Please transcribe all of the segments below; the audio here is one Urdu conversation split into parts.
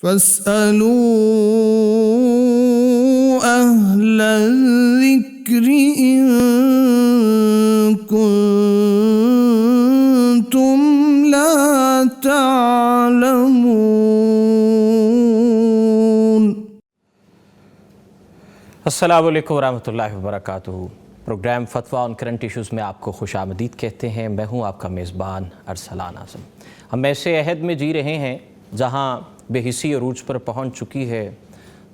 فاسألوا أهل الذكر إن كنتم لا تعلمون۔ السلام علیکم ورحمۃ اللہ وبرکاتہ۔ پروگرام فتویٰ آن کرنٹ ایشوز میں آپ کو خوش آمدید کہتے ہیں۔ میں ہوں آپ کا میزبان ارسلان اعظم۔ ہم ایسے عہد میں جی رہے ہیں جہاں بے حسی عروج پر پہنچ چکی ہے،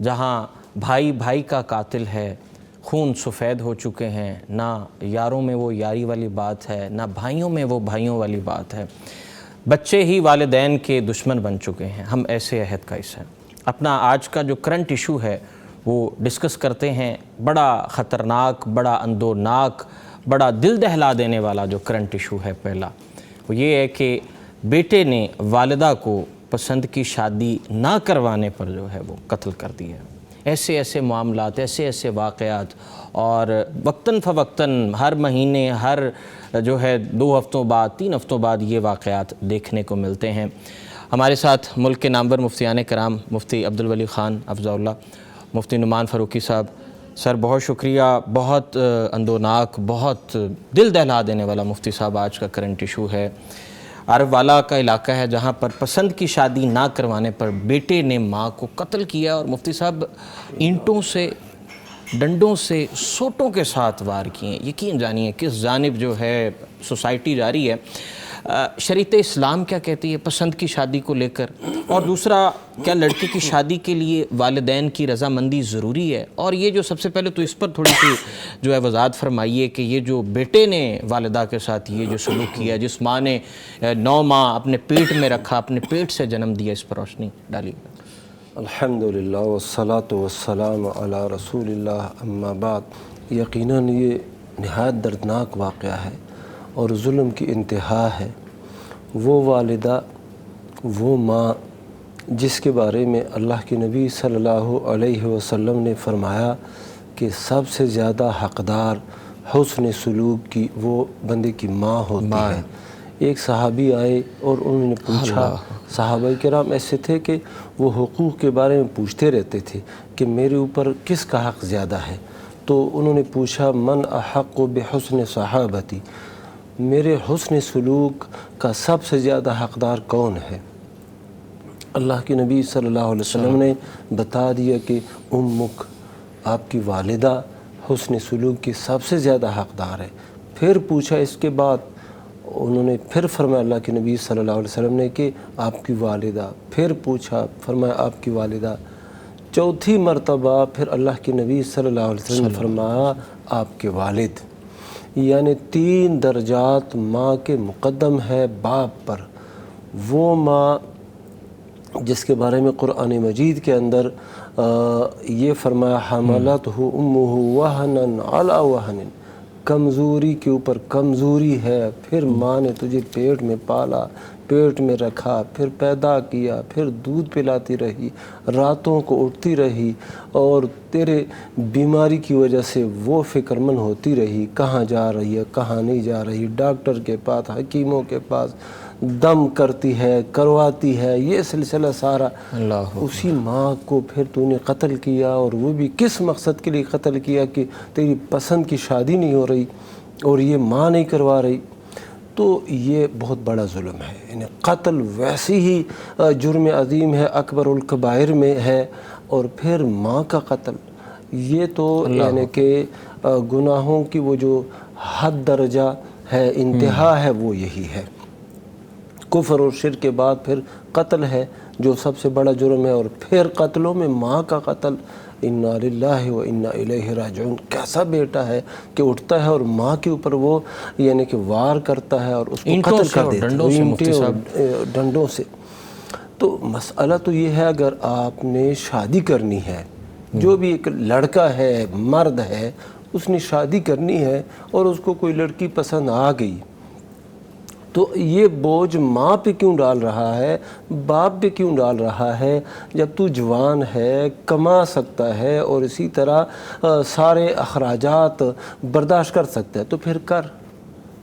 جہاں بھائی بھائی کا قاتل ہے، خون سفید ہو چکے ہیں، نہ یاروں میں وہ یاری والی بات ہے، نہ بھائیوں میں وہ بھائیوں والی بات ہے، بچے ہی والدین کے دشمن بن چکے ہیں۔ ہم ایسے عہد کا حصہ ہیں۔ اپنا آج کا جو کرنٹ ایشو ہے وہ ڈسکس کرتے ہیں۔ بڑا خطرناک، بڑا اندوناک، بڑا دل دہلا دینے والا جو کرنٹ ایشو ہے پہلا، وہ یہ ہے کہ بیٹے نے والدہ کو پسند کی شادی نہ کروانے پر جو ہے وہ قتل کر دیا۔ ایسے ایسے معاملات، ایسے ایسے واقعات، اور وقتاً فوقتاً ہر مہینے، ہر جو ہے 2 ہفتوں بعد، 3 ہفتوں بعد یہ واقعات دیکھنے کو ملتے ہیں۔ ہمارے ساتھ ملک کے نامور مفتیان کرام، مفتی عبدالولی خان افضل اللہ، مفتی نعمان فاروقی صاحب، سر بہت شکریہ۔ بہت اندوناک، بہت دل دہلا دینے والا مفتی صاحب آج کا کرنٹ ایشو ہے۔ عارف والا کا علاقہ ہے جہاں پر پسند کی شادی نہ کروانے پر بیٹے نے ماں کو قتل کیا، اور مفتی صاحب اینٹوں سے، ڈنڈوں سے، سوٹوں کے ساتھ وار کیے۔ یقین جانیے کس جانب جو ہے سوسائٹی جا رہی ہے۔ شریعت اسلام کیا کہتی ہے پسند کی شادی کو لے کر، اور دوسرا کیا لڑکے کی شادی کے لیے والدین کی رضامندی ضروری ہے؟ اور یہ جو سب سے پہلے تو اس پر تھوڑی سی جو ہے وضاحت فرمائیے کہ یہ جو بیٹے نے والدہ کے ساتھ یہ جو سلوک کیا، جس ماں نے 9 ماہ اپنے پیٹ میں رکھا، اپنے پیٹ سے جنم دیا، اس پر روشنی ڈالیے۔ الحمدللہ والصلاة والسلام علی رسول اللہ، اما بعد۔ یقیناً یہ نہایت دردناک واقعہ ہے اور ظلم کی انتہا ہے۔ وہ والدہ، وہ ماں جس کے بارے میں اللہ کے نبی صلی اللہ علیہ وسلم نے فرمایا کہ سب سے زیادہ حقدار حسن سلوک کی وہ بندے کی ماں ہوتی ہے۔ ایک صحابی آئے اور انہوں نے پوچھا، صحابہ کرام ایسے تھے کہ وہ حقوق کے بارے میں پوچھتے رہتے تھے کہ میرے اوپر کس کا حق زیادہ ہے، تو انہوں نے پوچھا من احق بحسن صحابتی، میرے حسن سلوک کا سب سے زیادہ حقدار کون ہے؟ اللہ کے نبی صلی اللہ علیہ وسلم نے بتا دیا کہ امک، آپ کی والدہ حسن سلوک کی سب سے زیادہ حقدار ہے۔ پھر پوچھا اس کے بعد، انہوں نے پھر فرمایا اللہ کے نبی صلی اللہ علیہ وسلم نے کہ آپ کی والدہ، پھر پوچھا فرمایا آپ کی والدہ، چوتھی مرتبہ پھر اللہ کے نبی صلی اللہ علیہ وسلم نے فرمایا آپ کے والد۔ یعنی 3 درجات ماں کے مقدم ہے باپ پر۔ وہ ماں جس کے بارے میں قرآن مجید کے اندر یہ فرمایا حملتہ امہ وہنًا علی وہن، کمزوری کے اوپر کمزوری ہے، پھر ماں نے تجھے پیٹ میں پالا، پیٹ میں رکھا، پھر پیدا کیا، پھر دودھ پلاتی رہی، راتوں کو اٹھتی رہی، اور تیرے بیماری کی وجہ سے وہ فکر مند ہوتی رہی، کہاں جا رہی ہے، کہاں نہیں جا رہی، ڈاکٹر کے پاس، حکیموں کے پاس، دم کرتی ہے، کرواتی ہے، یہ سلسلہ سارا اسی ماں کو پھر تو نے قتل کیا، اور وہ بھی کس مقصد کے لیے قتل کیا کہ تیری پسند کی شادی نہیں ہو رہی اور یہ ماں نہیں کروا رہی۔ تو یہ بہت بڑا ظلم ہے۔ یعنی قتل ویسے ہی جرم عظیم ہے، اکبر الکبائر میں ہے، اور پھر ماں کا قتل، یہ تو یعنی کہ گناہوں کی وہ جو حد درجہ ہے، انتہا ہے، وہ یہی ہے۔ کفر اور شرک کے بعد پھر قتل ہے جو سب سے بڑا جرم ہے، اور پھر قتلوں میں ماں کا قتل۔ انا للہ و انا الیہ راجعون۔ کیسا بیٹا ہے کہ اٹھتا ہے اور ماں کے اوپر وہ یعنی کہ وار کرتا ہے اور اس کو قتل کر دیتا ہے، ڈنڈوں سے۔ تو مسئلہ تو یہ ہے، اگر آپ نے شادی کرنی ہے، جو بھی ایک لڑکا ہے، مرد ہے، اس نے شادی کرنی ہے اور اس کو کوئی لڑکی پسند آ گئی، تو یہ بوجھ ماں پہ کیوں ڈال رہا ہے، باپ پہ کیوں ڈال رہا ہے؟ جب تو جوان ہے، کما سکتا ہے اور اسی طرح سارے اخراجات برداشت کر سکتا ہے تو پھر کر۔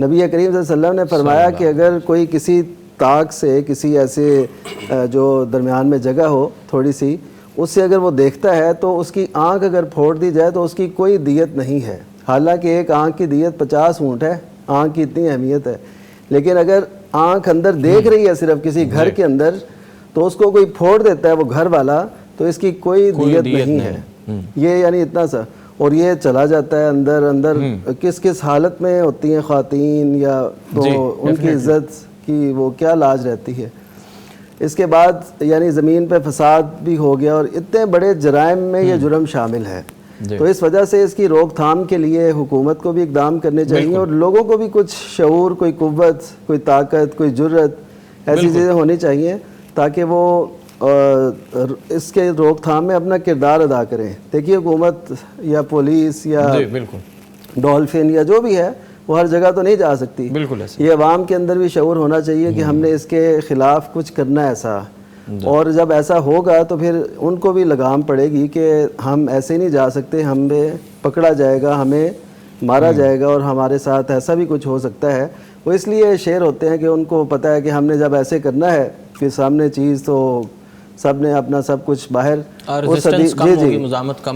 نبی کریم صلی اللہ علیہ وسلم نے فرمایا کہ اگر کوئی کسی طاق سے کسی ایسے جو درمیان میں جگہ ہو تھوڑی سی، اس سے اگر وہ دیکھتا ہے تو اس کی آنکھ اگر پھوڑ دی جائے تو اس کی کوئی دیت نہیں ہے، حالانکہ ایک آنکھ کی دیت 50 اونٹ ہے، آنکھ کی اتنی اہمیت ہے، لیکن اگر آنکھ اندر دیکھ رہی ہے صرف کسی گھر کے اندر تو اس کو کوئی پھوڑ دیتا ہے وہ گھر والا تو اس کی کوئی دیت نہیں ہے، یہ یعنی اتنا سا، اور یہ چلا جاتا ہے اندر کس کس حالت میں ہوتی ہیں خواتین، یا تو ان کی عزت کی وہ کیا لاج رہتی ہے۔ اس کے بعد یعنی زمین پہ فساد بھی ہو گیا اور اتنے بڑے جرائم میں یہ جرم شامل ہے، تو اس وجہ سے اس کی روک تھام کے لیے حکومت کو بھی اقدام کرنے چاہیے اور لوگوں کو بھی کچھ شعور، کوئی قوت، کوئی طاقت، کوئی جرت، ایسی چیزیں ہونی چاہیے تاکہ وہ اس کے روک تھام میں اپنا کردار ادا کریں۔ دیکھیے حکومت یا پولیس یا ڈولفن یا جو بھی ہے وہ ہر جگہ تو نہیں جا سکتی، یہ عوام کے اندر بھی شعور ہونا چاہیے کہ ہم نے اس کے خلاف کچھ کرنا ہے ایسا، اور جب ایسا ہوگا تو پھر ان کو بھی لگام پڑے گی کہ ہم ایسے نہیں جا سکتے، ہمیں پکڑا جائے گا، ہمیں مارا جائے گا اور ہمارے ساتھ ایسا بھی کچھ ہو سکتا ہے۔ وہ اس لیے شعر ہوتے ہیں کہ ان کو پتہ ہے کہ ہم نے جب ایسے کرنا ہے کہ سامنے چیز تو سب نے اپنا سب کچھ باہر،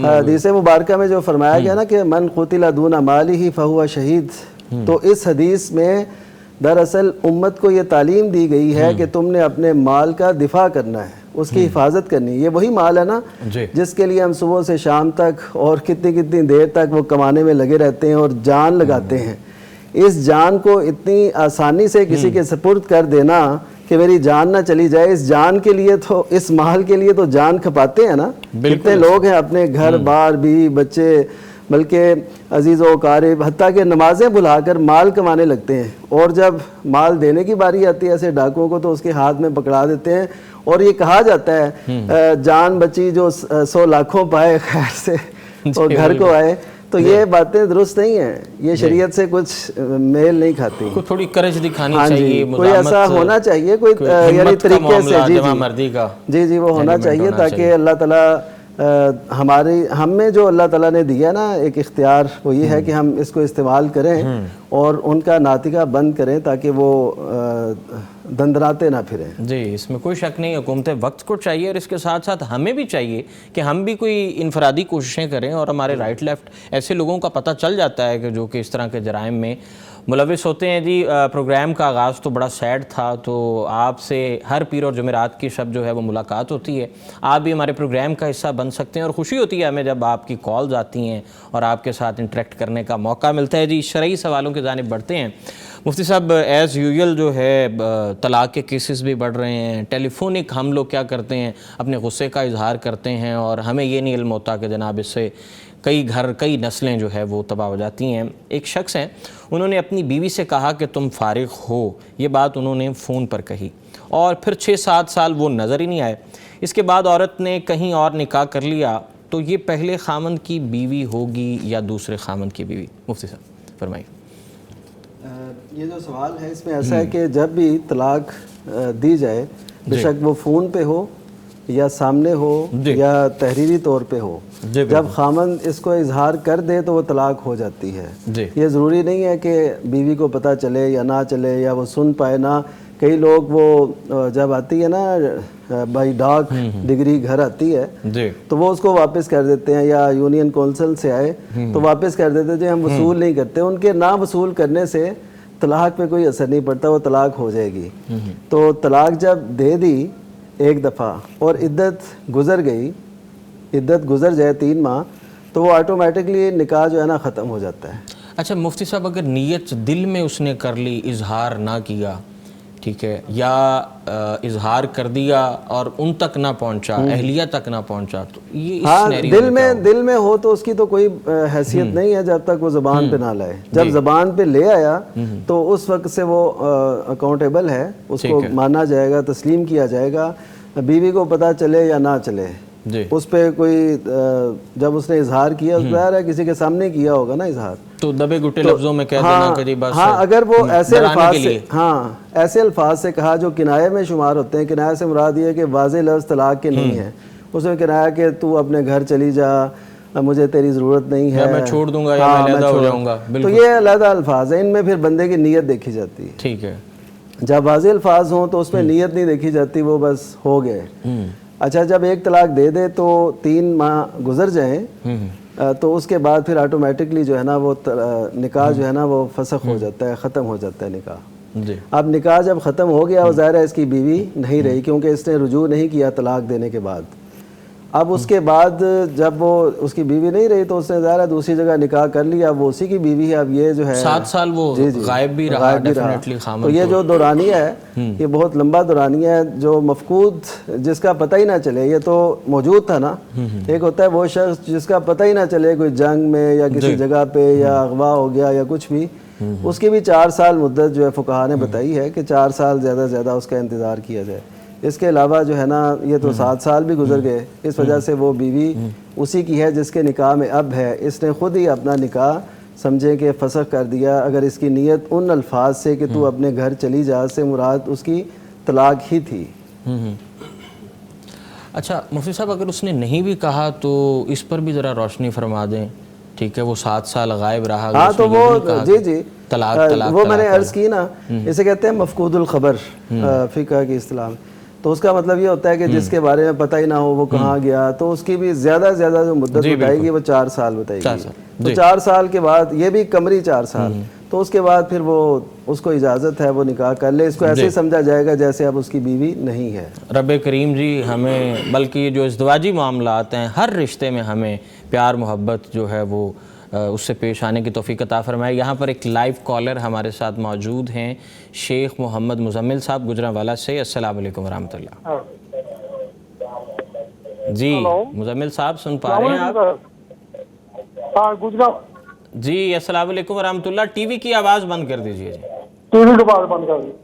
حدیث مبارکہ میں جو فرمایا گیا نا کہ من قتل دون مالہ فہو شہید، تو اس حدیث میں دراصل امت کو یہ تعلیم دی گئی ہے کہ تم نے اپنے مال کا دفاع کرنا ہے، اس کی حفاظت کرنی ہے۔ یہ وہی مال ہے نا جس کے لیے ہم صبح سے شام تک اور کتنی دیر تک وہ کمانے میں لگے رہتے ہیں اور جان لگاتے ہیں۔ اس جان کو اتنی آسانی سے کسی کے سپرد کر دینا کہ میری جان نہ چلی جائے، اس جان کے لیے تو، اس مال کے لیے تو جان کھپاتے ہیں نا۔ کتنے لوگ ہیں اپنے گھر بار، بیوی بچے، بلکہ عزیز و اقارب، حتیٰ کہ نمازیں بھلا کر مال کمانے لگتے ہیں، اور جب مال دینے کی باری آتی ہے ایسے ڈاکوؤں کو تو اس کے ہاتھ میں پکڑا دیتے ہیں، اور یہ کہا جاتا ہے جان بچی جو 100 لاکھوں پائے خیر سے اور گھر کو آئے، تو یہ باتیں درست نہیں ہیں، یہ شریعت سے کچھ میل نہیں کھاتی۔ تھوڑی کرج دکھانی ہاں چاہیے، کوئی ایسا ہونا چاہیے، کوئی یعنی طریقے سے جی وہ ہونا چاہیے تاکہ اللہ تعالیٰ ہم میں جو اللہ تعالیٰ نے دیا نا ایک اختیار، وہ یہ ہے کہ ہم اس کو استعمال کریں اور ان کا ناطقہ بند کریں تاکہ وہ دندراتے نہ پھریں۔ جی اس میں کوئی شک نہیں، حکومت وقت کو چاہیے اور اس کے ساتھ ساتھ ہمیں بھی چاہیے کہ ہم بھی کوئی انفرادی کوششیں کریں، اور ہمارے رائٹ لیفٹ ایسے لوگوں کا پتہ چل جاتا ہے کہ جو کہ اس طرح کے جرائم میں ملوث ہوتے ہیں۔ جی پروگرام کا آغاز تو بڑا سیڈ تھا، تو آپ سے ہر پیر اور جمعرات کی شب جو ہے وہ ملاقات ہوتی ہے، آپ بھی ہمارے پروگرام کا حصہ بن سکتے ہیں، اور خوشی ہوتی ہے ہمیں جب آپ کی کالز آتی ہیں اور آپ کے ساتھ انٹریکٹ کرنے کا موقع ملتا ہے۔ جی شرعی سوالوں کی جانب بڑھتے ہیں۔ مفتی صاحب ایز یوزول جو ہے طلاق کے کیسز بھی بڑھ رہے ہیں، ٹیلی فونک ہم لوگ کیا کرتے ہیں اپنے غصے کا اظہار کرتے ہیں، اور ہمیں یہ نہیں علم ہوتا کہ جناب اس سے کئی نسلیں جو ہے وہ تباہ ہو جاتی ہیں۔ ایک شخص ہیں، انہوں نے اپنی بیوی سے کہا کہ تم فارغ ہو، یہ بات انہوں نے فون پر کہی، اور پھر 6-7 سال وہ نظر ہی نہیں آئے۔ اس کے بعد عورت نے کہیں اور نکاح کر لیا، تو یہ پہلے خامند کی بیوی ہوگی یا دوسرے خامند کی بیوی؟ مفتی صاحب فرمائیے۔ یہ جو سوال ہے اس میں ایسا ہے کہ جب بھی طلاق دی جائے، بے شک وہ فون پہ ہو یا سامنے ہو یا تحریری طور پہ ہو، جب خامند اس کو اظہار کر دے تو وہ طلاق ہو جاتی ہے۔ یہ ضروری نہیں ہے کہ بیوی کو پتہ چلے یا نہ چلے یا وہ سن پائے نہ۔ کئی لوگ وہ جب آتی ہے نا بائی ڈاک ڈگری گھر آتی ہے تو وہ اس کو واپس کر دیتے ہیں، یا یونین کونسل سے آئے تو واپس کر دیتے ہیں، ہم وصول نہیں کرتے۔ ان کے نہ وصول کرنے سے طلاق پہ کوئی اثر نہیں پڑتا، وہ طلاق ہو جائے گی۔ تو طلاق جب دے دی ایک دفعہ اور عدت گزر گئی، عدت گزر جائے 3 ماہ، تو وہ آٹومیٹکلی نکاح جو ہے نا ختم ہو جاتا ہے۔ اچھا مفتی صاحب، اگر نیت دل میں اس نے کر لی، اظہار نہ کیا، ٹھیک ہے، یا اظہار کر دیا اور ان تک نہ پہنچا، اہلیہ تک نہ پہنچا، تو یہ دل میں ہو تو اس کی تو کوئی حیثیت نہیں ہے جب تک وہ زبان پہ نہ لائے۔ جب زبان پہ لے آیا تو اس وقت سے وہ اکاؤنٹیبل ہے، اس کو مانا جائے گا، تسلیم کیا جائے گا۔ بیوی کو پتہ چلے یا نہ چلے، اس پہ کوئی جب اس نے اظہار کیا، اس ظاہر ہے کسی کے سامنے کیا ہوگا نا اظہار، تو دبے گھٹے لفظوں میں کہہ دینا کہ جی بس، ہاں اگر وہ ایسے الفاظ سے، ہاں ایسے الفاظ سے کہا جو کنایے میں شمار ہوتے ہیں، کنایے سے مراد یہ ہے کہ واضح لفظ طلاق کے نہیں ہے، اس نے کنایا کہ تو اپنے گھر چلی جا، مجھے تیری ضرورت نہیں ہے, میں چھوڑ دوں گا یا ہاں میں علیحدہ ہو جاؤں گا. تو بالکل یہ علیحدہ الفاظ ہیں, ان میں پھر بندے کی نیت دیکھی جاتی ہے. ٹھیک ہے. جب واضح الفاظ ہوں تو اس میں نیت نہیں دیکھی جاتی, وہ بس ہو گئے. اچھا جب ایک طلاق دے دے تو 3 ماہ گزر جائیں تو اس کے بعد پھر آٹومیٹکلی جو ہے نا وہ نکاح جو ہے نا وہ فسخ ہو جاتا ہے, ختم ہو جاتا ہے نکاح. جی اب نکاح جب ختم ہو گیا, وہ ظاہر ہے اس کی بیوی نہیں رہی کیونکہ اس نے رجوع نہیں کیا طلاق دینے کے بعد. اب اس کے بعد جب وہ اس کی بیوی نہیں رہی تو اس نے ظاہر ہے دوسری جگہ نکاح کر لیا, اب وہ اسی کی بیوی ہے. اب یہ جو ہے 7 سال وہ غائب بھی رہا ڈیفینیٹلی خامن. تو یہ جو دورانیہ ہے یہ بہت لمبا دورانیہ ہے, جو مفقود جس کا پتہ ہی نہ چلے. یہ تو موجود تھا نا, ایک ہوتا ہے وہ شخص جس کا پتہ ہی نہ چلے, کوئی جنگ میں یا کسی جگہ پہ یا اغوا ہو گیا یا کچھ بھی, اس کی بھی 4 سال مدت جو ہے فقہا نے بتائی ہے کہ 4 سال زیادہ سے زیادہ اس کا انتظار کیا جائے. اس کے علاوہ جو ہے نا یہ تو 7 سال بھی گزر گئے, اس وجہ سے وہ بیوی اسی کی ہے جس کے نکاح میں اب ہے. اس نے خود ہی اپنا نکاح سمجھے کہ فسخ کر دیا. اگر اس کی نیت ان الفاظ سے کہ تو اپنے گھر چلی جا سے مراد اس کی طلاق ہی تھی. اچھا مفتی صاحب, اگر اس نے نہیں بھی کہا تو اس پر بھی ذرا روشنی فرما دیں. ٹھیک ہے, وہ 7 سال غائب رہا. ہاں تو وہ جی وہ میں نے عرض کی نا, اسے کہتے ہیں مفقود الخبر فقہ کی اصطلاح میں. تو اس کا مطلب یہ ہوتا ہے کہ جس کے بارے میں پتہ ہی نہ ہو وہ کہاں گیا, تو اس کی بھی زیادہ سے زیادہ جو مدت بتائے گی وہ 4 سال بتائے گی. تو 4 سال کے بعد, یہ بھی قمری 4 سال, تو اس کے بعد پھر وہ اس کو اجازت ہے وہ نکاح کر لے. اس کو ایسے ہی سمجھا جائے گا جیسے اب اس کی بیوی نہیں ہے. رب کریم جی ہمیں, بلکہ یہ جو ازدواجی معاملات ہیں ہر رشتے میں ہمیں پیار محبت جو ہے وہ اس سے پیش آنے کی توفیق عطا فرمائے. یہاں پر ایک لائیو کالر ہمارے ساتھ موجود ہیں, شیخ محمد مزمل صاحب گجرانوالہ سے. السلام علیکم ورحمۃ اللہ. جی مزمل صاحب سن پا رہے ہیں آپ؟ جی السلام علیکم ورحمۃ اللہ. ٹی وی کی آواز بند کر دیجیے. جی ٹی وی کی آواز بند کر دیجیے.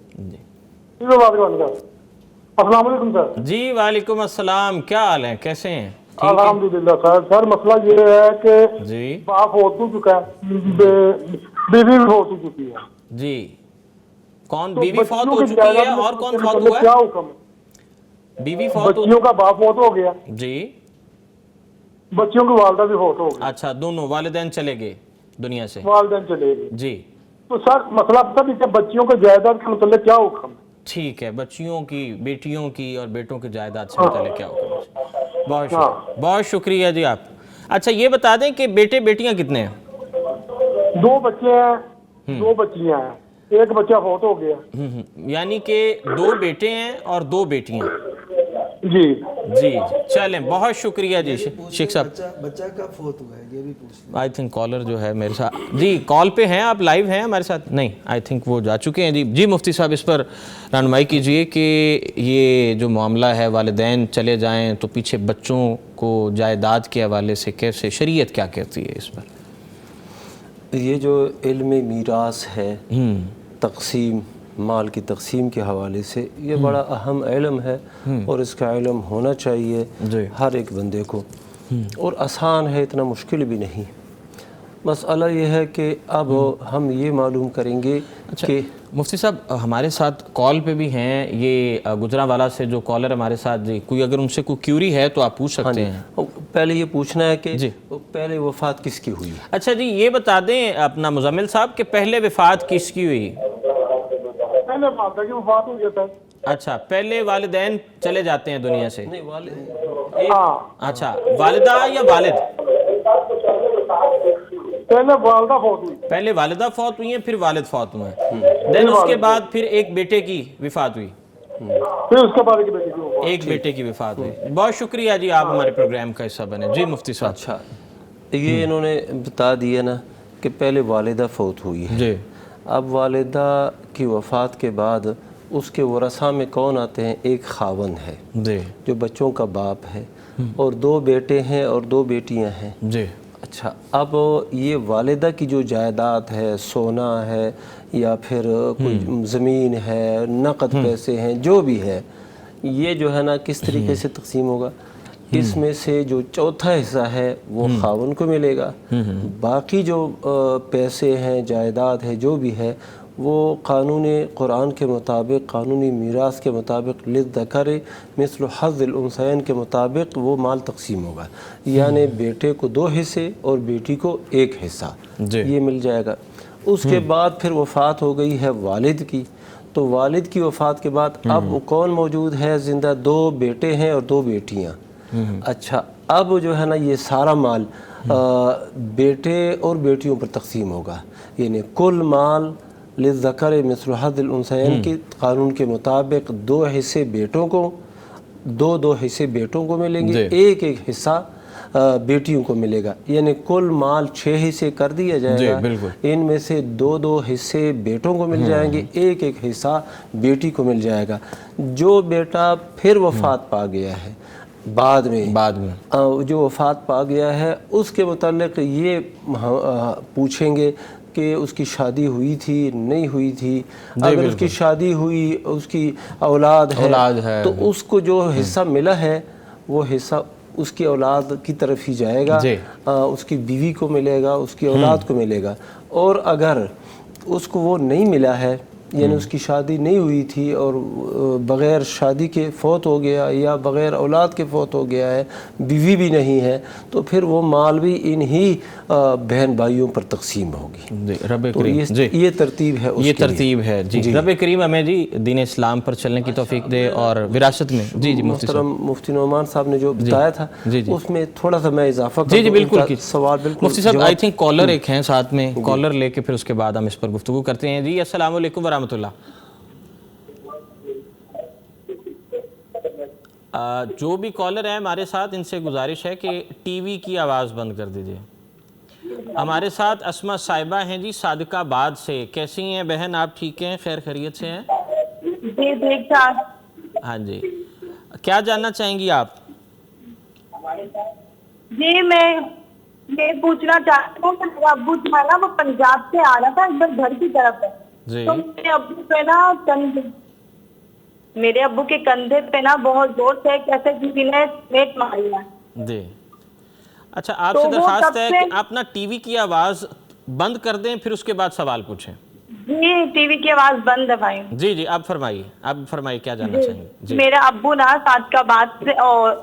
السلام علیکم سر. جی وعلیکم السلام, کیا حال ہیں, کیسے ہیں؟ الحمدللہ سر مسئلہ یہ ہے کہ باپ فوت ہو چکا ہے, بیوی بھی فوت ہو چکی ہے. جی کون بیوی فوت ہو چکی ہے اور کون فوت ہوا ہے؟ کیا حکم ہے؟ بیوی فوت, بچیوں کا باپ فوت ہو گیا. جی بچیوں کی والدہ بھی فوت ہو گئی. اچھا, دونوں والدین چلے گئے دنیا سے. والدین چلے گئے. جی تو سر مسئلہ پتہ نہیں کہ بچیوں کے جائیداد کے متعلق کیا حکم ہے؟ ٹھیک ہے, بچیوں کی, بیٹیوں کی اور بیٹوں کی جائیداد سے متعلق کیا حکم ہے؟ بہت شکریہ جی آپ. اچھا یہ بتا دیں کہ بیٹے بیٹیاں کتنے ہیں؟ 2 بچے ہیں, 2 بچیاں ہیں, ایک بچہ فوت ہو گیا. یعنی کہ 2 بیٹے ہیں اور 2 بیٹیاں. جی جی چلیں, بہت شکریہ جی شیخ صاحب. بچہ کب فوت ہوا ہے یہ بھی پوچھ لیں. آئی تھنک کالر جو ہے میرے ساتھ, جی کال پہ ہیں آپ, لائیو ہیں ہمارے ساتھ؟ نہیں, آئی تھنک وہ جا چکے ہیں. جی مفتی صاحب اس پر رہنمائی کیجئے کہ یہ جو معاملہ ہے والدین چلے جائیں تو پیچھے بچوں کو جائیداد کے حوالے سے کیسے شریعت کیا کہتی ہے اس پر؟ یہ جو علم میراث ہے, تقسیم مال کی تقسیم کے حوالے سے, یہ بڑا اہم علم ہے اور اس کا علم ہونا چاہیے ہر ایک بندے کو, اور آسان ہے, اتنا مشکل بھی نہیں. مسئلہ یہ ہے کہ اب ہم یہ معلوم کریں گے کہ مفتی صاحب ہمارے ساتھ کال پہ بھی ہیں, یہ گجرانوالہ سے جو کالر ہمارے ساتھ, جی کوئی اگر ان سے کوئی کیوری ہے تو آپ پوچھ سکتے ہیں. پہلے یہ پوچھنا ہے کہ پہلے وفات کس کی ہوئی؟ اچھا جی یہ بتا دیں اپنا مزمل صاحب کہ پہلے وفات کس کی ہوئی؟ پہلے والدہ کی وفات ہو جاتا ہے. اچھا, پہلے والدین چلے جاتے ہیں دنیا سے. اچھا, والدہ یا والد؟ پہلے والدہ فوت ہوئی. پہلے والدہ فوت ہوئی ہیں, پھر والد فوت ہوئے ہیں, دین اس کے بعد پھر ایک بیٹے کی وفات ہوئی, پھر اس کے بعد ایک بیٹے کی وفات ہوئی. بہت شکریہ جی, آپ ہمارے پروگرام کا حصہ بنے. جی مفتی صاحب. اچھا یہ انہوں نے بتا دیا نا کہ پہلے والدہ فوت ہوئی ہے. جی اب والدہ کی وفات کے بعد اس کے ورثہ میں کون آتے ہیں؟ ایک خاوند ہے جو بچوں کا باپ ہے, اور 2 بیٹے ہیں اور 2 بیٹیاں ہیں. جی اچھا, اب یہ والدہ کی جو جائیداد ہے, سونا ہے یا پھر کوئی زمین ہے, نقد پیسے ہیں, جو بھی ہے, یہ جو ہے نا کس طریقے سے تقسیم ہوگا؟ اس میں سے جو چوتھا حصہ ہے وہ خاوند کو ملے گا, باقی جو پیسے ہیں, جائیداد ہے, جو بھی ہے وہ قانون قرآن کے مطابق، قانونی میراث کے مطابق للذکر مثل حظ الانثیین کے مطابق وہ مال تقسیم ہوگا، یعنی بیٹے کو 2 حصے اور بیٹی کو 1 حصہ یہ مل جائے گا۔ اس کے بعد پھر وفات ہو گئی ہے والد کی، تو والد کی وفات کے بعد اب کون موجود ہے زندہ؟ 2 بیٹے ہیں اور 2 بیٹیاں۔ اچھا، اب جو ہے نا یہ سارا مال بیٹے اور بیٹیوں پر تقسیم ہوگا، یعنی کل مال للذکر مثل حظ الانثیین کے قانون کے مطابق 2 حصے بیٹوں کو، 2 حصے بیٹوں کو ملیں گے، 1 حصہ بیٹیوں کو ملے گا، یعنی کل مال 6 حصے کر دیا جائے گا۔ ان میں سے 2 حصے بیٹوں کو مل جائیں گے، 1 حصہ بیٹی کو مل جائے گا۔ جو بیٹا پھر وفات پا گیا ہے بعد میں جو وفات پا گیا ہے، اس کے متعلق یہ پوچھیں گے کہ اس کی شادی ہوئی تھی نہیں ہوئی تھی۔ اگر اس کی شادی ہوئی، اس کی اولاد ہے تو اس کو جو حصہ ملا ہے وہ حصہ اس کی اولاد کی طرف ہی جائے گا، اس کی بیوی کو ملے گا، اس کی اولاد کو ملے گا۔ اور اگر اس کو وہ نہیں ملا ہے، یعنی اس کی شادی نہیں ہوئی تھی اور بغیر شادی کے فوت ہو گیا یا بغیر اولاد کے فوت ہو گیا ہے، بیوی بھی نہیں ہے، تو پھر وہ مال بھی انہی بہن بھائیوں پر تقسیم ہوگی۔ رب تو کریم یہ ترتیب ہے، یہ ترتیب ہے جی۔ رب کریم ہمیں جی دین اسلام پر چلنے کی توفیق دے اور وراثت میں جی محترم مفتی نعمان صاحب نے جو بتایا تھا اس میں تھوڑا سا میں اضافہ جی بالکل سوال بالکل مفتی صاحب آئی تھنک کالر ایک ہیں ساتھ میں، کالر لے کے پھر اس کے بعد ہم اس پر گفتگو کرتے ہیں۔ جی السلام علیکم ورحمۃ اللہ۔ جو بھی کالر ہیں ہمارے ساتھ، ان سے گزارش ہے کہ ٹی وی کی آواز بند کر دیجئے۔ ہمارے ساتھ اسما صاحبہ ہیں جی صادق آباد سے۔ کیسی ہیں بہن آپ؟ ٹھیک ہیں، خیر خیریت سے ہیں؟ جی ٹھیک ٹھاک۔ ہاں جی، کیا جاننا چاہیں گی آپ؟ جی میں یہ پوچھنا چاہتی ہوں کہ میرا ابو جو ہے نا وہ پنجاب سے آ رہا تھا ادھر گھر کی طرف ہے، تو میرے ابو پہ نا میرے ابو کے کندھے پہ نا بہت زور سے کیسے کسی نے میٹ ماری ہے۔ جی اچھا، آپ سے درخواست ہے کہ آپ نا ٹی وی کی آواز بند کر دیں، پھر اس کے بعد سوال پوچھیں۔ جی ٹی وی کی آواز بند ہے بھائی۔ جی آپ فرمائیے کیا جاننا چاہیں گے؟ میرا ابو نا صادقآباد سے اور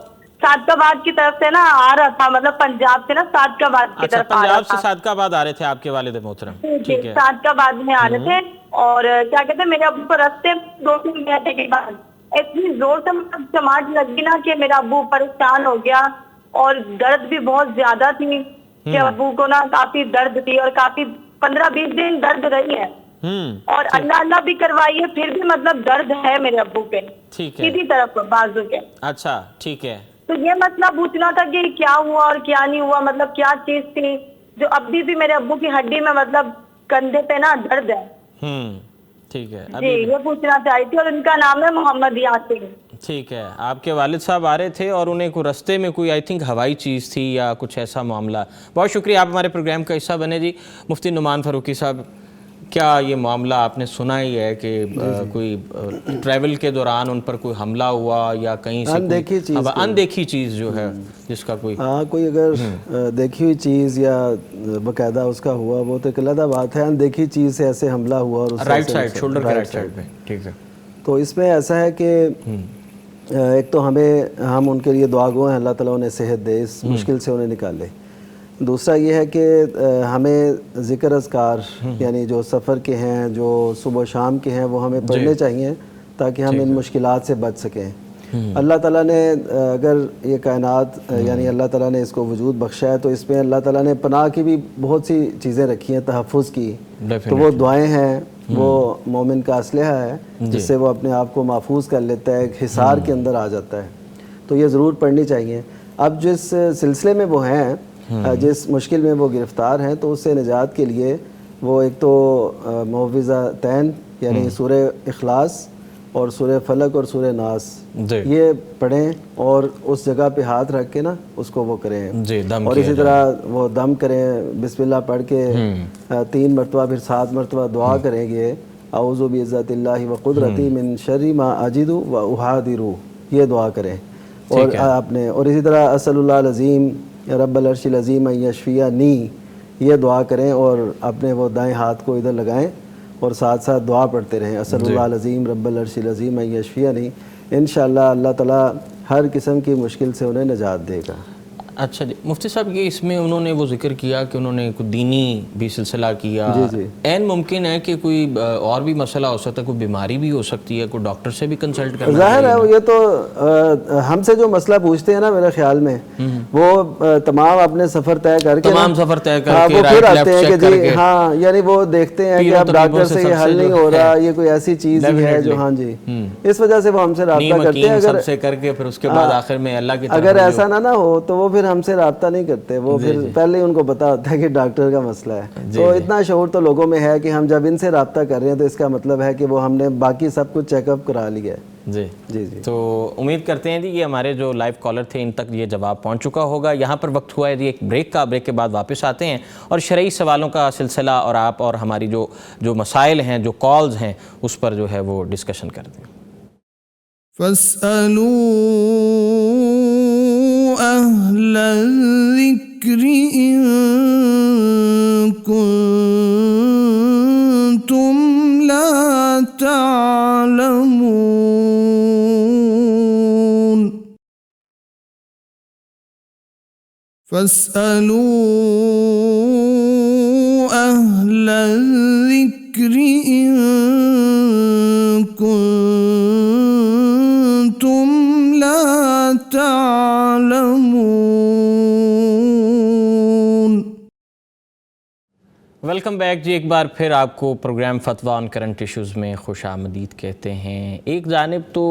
صادقآباد کی طرف سے نا آ رہا تھا، مطلب پنجاب سے نا صادقآباد کی طرف آ رہا تھا۔ پنجاب سے صادقآباد آ رہے تھے آپ کے والد محترم؟ ٹھیک ہے، صادقآباد میں آ رہے تھے اور کیا کہتے ہیں میرے ابو کو رستے 2-3 گھنٹے کے بعد اتنی زور سے مطلب چماٹ لگی نا کہ میرا ابو پریشان ہو گیا اور درد بھی بہت زیادہ تھی کہ ابو کو نا کافی درد تھی اور کافی 15-20 دن درد رہی ہے اور اللہ بھی کروائی ہے، پھر بھی مطلب درد ہے میرے ابو پہ سیدھی طرف بازو کے۔ اچھا ٹھیک ہے، تو یہ مسئلہ پوچھنا تھا کہ کیا ہوا اور کیا نہیں ہوا، مطلب کیا چیز تھی جو ابھی بھی میرے ابو کی ہڈی میں مطلب کندھے پہ نا درد ہے۔ ٹھیک ہے جی یہ پوچھنا چاہی تھی، اور ان کا نام ہے محمد یاسین۔ ٹھیک ہے، آپ کے والد صاحب آ رہے تھے اور انہیں کوئی رستے میں کوئی آئی تھنک ہوائی چیز تھی یا کچھ ایسا معاملہ۔ بہت شکریہ، آپ ہمارے پروگرام کا حصہ بنے جی۔ مفتی نعمان فاروقی صاحب، کیا یہ معاملہ آپ نے سنا ہی ہے کہ کوئی ٹریول کے دوران ان پر کوئی حملہ ہوا یا کہیں سے اندیکھی چیز جو ہے جس کا کوئی اگر دیکھی ہوئی چیز یا باقاعدہ اس کا ہوا، وہ تو ایک علیحدہ بات ہے۔ اندیکھی چیز سے ایسے حملہ ہوا اور رائٹ سائڈ شولڈر کے رائٹ سائڈ پہ، ٹھیک ہے، تو اس میں ایسا ہے کہ ایک تو ہم ان کے لیے دعا گو ہیں، اللہ تعالیٰ انہیں صحت دے، اس مشکل سے انہیں نکالے۔ دوسرا یہ ہے کہ ہمیں ذکر اذکار یعنی جو سفر کے ہیں، جو صبح و شام کے ہیں، وہ ہمیں پڑھنے چاہیے تاکہ ہم ان مشکلات سے بچ سکیں۔ اللہ تعالیٰ نے اگر یہ کائنات یعنی اللہ تعالیٰ نے اس کو وجود بخشا ہے تو اس میں اللہ تعالیٰ نے پناہ کی بھی بہت سی چیزیں رکھی ہیں، تحفظ کی، تو وہ دعائیں ہیں، وہ مومن کا اسلحہ ہے جس سے وہ اپنے آپ کو محفوظ کر لیتا ہے، ایک حصار کے اندر آ جاتا ہے، تو یہ ضرور پڑھنی چاہیے۔ اب جس سلسلے میں وہ ہیں، جس مشکل میں وہ گرفتار ہیں، تو اس سے نجات کے لیے وہ ایک تو معوذتین یعنی سورہ اخلاص اور سورہ فلق اور سورہ ناس یہ پڑھیں اور اس جگہ پہ ہاتھ رکھ کے نا اس کو وہ کریں، اور اسی طرح وہ دم کریں، بسم اللہ پڑھ کے 3 مرتبہ پھر 7 مرتبہ دعا کریں گے، اعوذ بعزت اللہ وقدرتی من شر ما اجد واحاذر، یہ دعا کریں۔ اور آپ نے اور اسی طرح اسأل اللہ العظیم رب العرش العظیم ان یشفینی، یہ دعا کریں اور اپنے وہ دائیں ہاتھ کو ادھر لگائیں اور ساتھ ساتھ دعا پڑھتے رہیں. اسأل اللہ العظیم رب العرش العظیم ان یشفینی. انشاءاللہ اللہ تعالیٰ ہر قسم کی مشکل سے انہیں نجات دے گا. اچھا جی مفتی صاحب، یہ اس میں انہوں نے وہ ذکر کیا کہ انہوں نے کوئی دینی بھی سلسلہ کیا. جی. این ممکن ہے کہ کوئی اور بھی مسئلہ ہو سکتا ہے، کوئی بیماری بھی ہو سکتی ہے، کوئی ڈاکٹر سے بھی کنسلٹ کرنا ظاہر ہے. یہ تو ہم سے جو مسئلہ پوچھتے ہیں نا، میرے خیال میں وہ تمام اپنے سفر طے کر کے تمام سفر طے کر کے وہ پھر رائٹ آتے ہیں لیفٹ کہ چیک کر جی کے ہاں، یعنی وہ دیکھتے ہیں کہ اب ڈاکٹر سے یہ حل نہیں ہو رہا، یہ کوئی ایسی چیز ہی ہے جو ہاں جی اس وجہ سے وہ ہم سے رابطہ کرتے ہیں. سب سے کر کے پھر اس کے بعد آخر میں اللہ کی طرف اگر ایسا نہ ہو تو وہ پھر ہم سے رابطہ نہیں کرتے. وہ پھر پہلے ہی ان کو پتا ہوتا ہے کہ ڈاکٹر کا مسئلہ ہے. تو اتنا شعور تو لوگوں میں ہے کہ ہم جب ان سے رابطہ کر رہے ہیں تو اس کا مطلب ہے کہ وہ ہم نے باقی سب کچھ چیک اپ کرا لیا ہے. جی. تو امید کرتے ہیں جی یہ ہمارے جو لائیو کالر تھے ان تک یہ جواب پہنچ چکا ہوگا. یہاں پر وقت ہوا ہے جی ایک بریک کا. بریک کے بعد واپس آتے ہیں اور شرعی سوالوں کا سلسلہ اور آپ اور ہماری جو مسائل ہیں، جو کالز ہیں، اس پر جو ہے وہ ڈسکشن کرتے ہیں. فاسألوا أهل الذكر إن كنتم لا تعلمون. فاسألوا أهل الذكر إن كنتم لا تعلمون. ویلکم بیک جی. ایک بار پھر آپ کو پروگرام فتویٰ آن کرنٹ ایشوز میں خوش آمدید کہتے ہیں. ایک جانب تو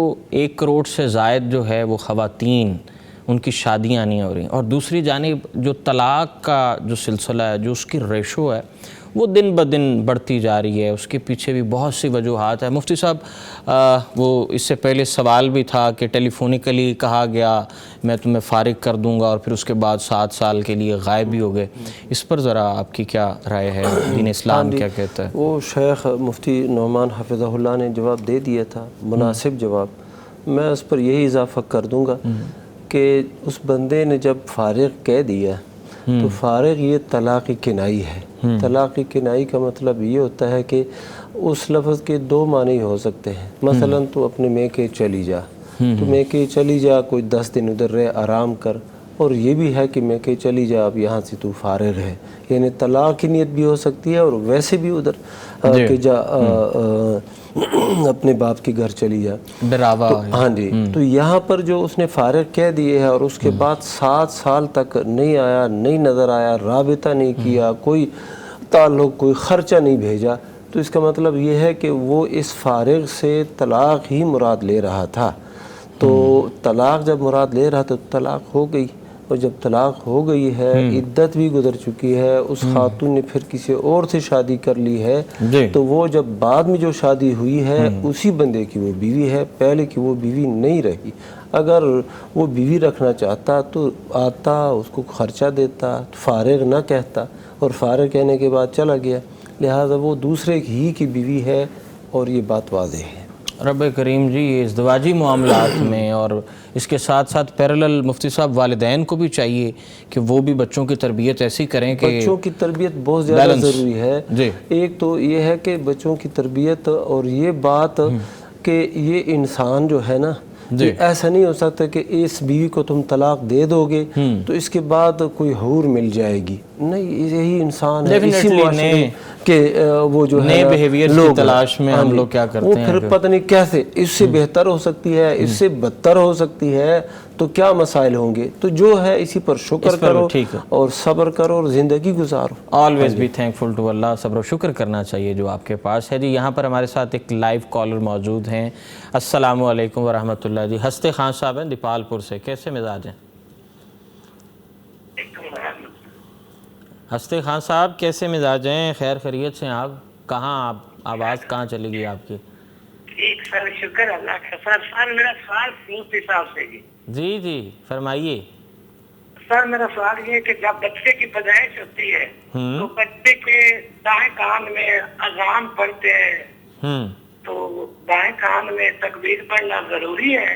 1 کروڑ سے زائد جو ہے وہ خواتین ان کی شادیاں نہیں ہو رہی، اور دوسری جانب جو طلاق کا جو سلسلہ ہے، جو اس کی ریشو ہے وہ دن بدن بڑھتی جا رہی ہے. اس کے پیچھے بھی بہت سی وجوہات ہیں. مفتی صاحب وہ اس سے پہلے سوال بھی تھا کہ ٹیلی فونیکلی کہا گیا میں تمہیں فارغ کر دوں گا، اور پھر اس کے بعد 7 سال کے لیے غائب بھی ہو گئے. اس پر ذرا آپ کی کیا رائے ہے؟ دین اسلام کیا کہتا ہے؟ وہ شیخ مفتی نعمان حفظہ اللہ نے جواب دے دیا تھا، مناسب جواب. میں اس پر یہی اضافہ کر دوں گا کہ اس بندے نے جب فارغ کہہ دیا تو فارغ یہ طلاق کنائی ہے. طلاق کنائی کا مطلب یہ ہوتا ہے کہ اس لفظ کے 2 معنی ہو سکتے ہیں. مثلا تو اپنے میکے چلی جا، تو میکے چلی جا، کوئی 10 دن ادھر رہ، آرام کر. اور یہ بھی ہے کہ میکے چلی جا، اب یہاں سے تو فارغ ہے. یعنی طلاق کی نیت بھی ہو سکتی ہے، اور ویسے بھی ادھر کہ جا اپنے باپ کے گھر چلی جا. ہاں جی. تو یہاں پر جو اس نے فارغ کہہ دیے ہے اور اس کے بعد 7 سال تک نہیں آیا، نہیں نظر آیا، رابطہ نہیں کیا، کوئی تعلق، کوئی خرچہ نہیں بھیجا، تو اس کا مطلب یہ ہے کہ وہ اس فارغ سے طلاق ہی مراد لے رہا تھا. تو طلاق جب مراد لے رہا تھا تو طلاق ہو گئی. اور جب طلاق ہو گئی ہے، عدت بھی گزر چکی ہے، اس خاتون نے پھر کسی اور سے شادی کر لی ہے، تو وہ جب بعد میں جو شادی ہوئی ہے اسی بندے کی وہ بیوی ہے، پہلے کی وہ بیوی نہیں رہی. اگر وہ بیوی رکھنا چاہتا تو آتا، اس کو خرچہ دیتا، فارغ نہ کہتا، اور فارغ کہنے کے بعد چلا گیا. لہٰذا وہ دوسرے ہی کی بیوی ہے، اور یہ بات واضح ہے. رب کریم جی یہ ازدواجی معاملات میں اور اس کے ساتھ ساتھ پیرلل مفتی صاحب والدین کو بھی چاہیے کہ وہ بھی بچوں کی تربیت ایسی کریں کہ بچوں کی تربیت بہت زیادہ ضروری ہے. ایک تو یہ ہے کہ بچوں کی تربیت، اور یہ بات کہ یہ انسان جو ہے نا، ایسا نہیں ہو سکتا کہ اس بیوی کو تم طلاق دے دو گے تو اس کے بعد کوئی حور مل جائے گی. نہیں، یہی انسان ہے، اسی معاشرے کہ وہ جو ہے نئے بیہیویئر کی تلاش میں ہم لوگ کیا کرتے ہیں، وہ پھر پتہ نہیں کیسے اس سے بہتر ہو سکتی ہے، اس سے بدتر ہو سکتی ہے، تو کیا مسائل ہوں گے. تو جو ہے اسی پر شکر کرو اور صبر کرو اور زندگی گزارو. آلویز بی تھینکفل ٹو اللہ. صبر و شکر کرنا چاہیے جو آپ کے پاس ہے. جی یہاں پر ہمارے ساتھ ایک لائیو کالر موجود ہیں. السلام علیکم ورحمۃ اللہ. جی ہستے خان صاحب ہیں دیپال پور سے. کیسے مزاج ہیں ہستے خان صاحب؟ کیسے مزاج ہیں؟ خیر خیریت سے ہیں آپ؟ کہاں آپ آواز کہاں چلی گئی آپ کی؟ ٹھیک سر، شکر اللہ کا. سر میرا سوال مفتی صاحب سے جی فرمائیے. سر میرا سوال یہ ہے کہ جب بچے کی پیدائش ہوتی ہے تو بچے کے دائیں کان میں اذان پڑھتے ہیں، تو دائیں کان میں تکبیر پڑھنا ضروری ہے.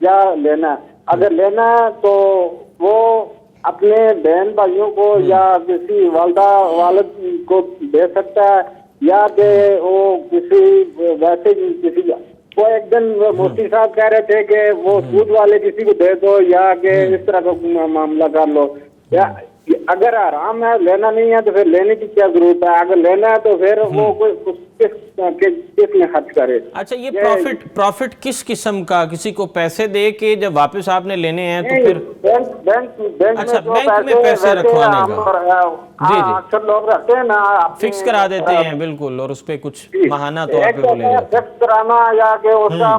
یا لینا ہے. اگر لینا ہے تو وہ اپنے بہن بھائیوں کو یا کسی والدہ والد کو دے سکتا ہے, یا کہ وہ کسی ویسے کسی وہ ایک دن مفتی صاحب کہہ رہے تھے کہ وہ سود والے کسی کو دے دو یا کہ اس طرح کا معاملہ کر لو. یا اگر آرام ہے لینا نہیں ہے تو پھر لینے کی کیا ضرورت ہے, اگر لینا ہے تو پھر وہ کس میں خرچ کرے. اچھا یہ پروفٹ کس قسم کا, کسی کو پیسے دے کے جب واپس آپ نے لینے ہیں تو پھر اچھا بینک میں پیسے رکھوانے کا, جی اکثر لوگ رکھتے ہیں نا فکس کرا دیتے ہیں بالکل, اور اس پہ کچھ ماہانہ طور پہ وہ لے لیتے ہیں. فکس کرانا یا کہ اس کا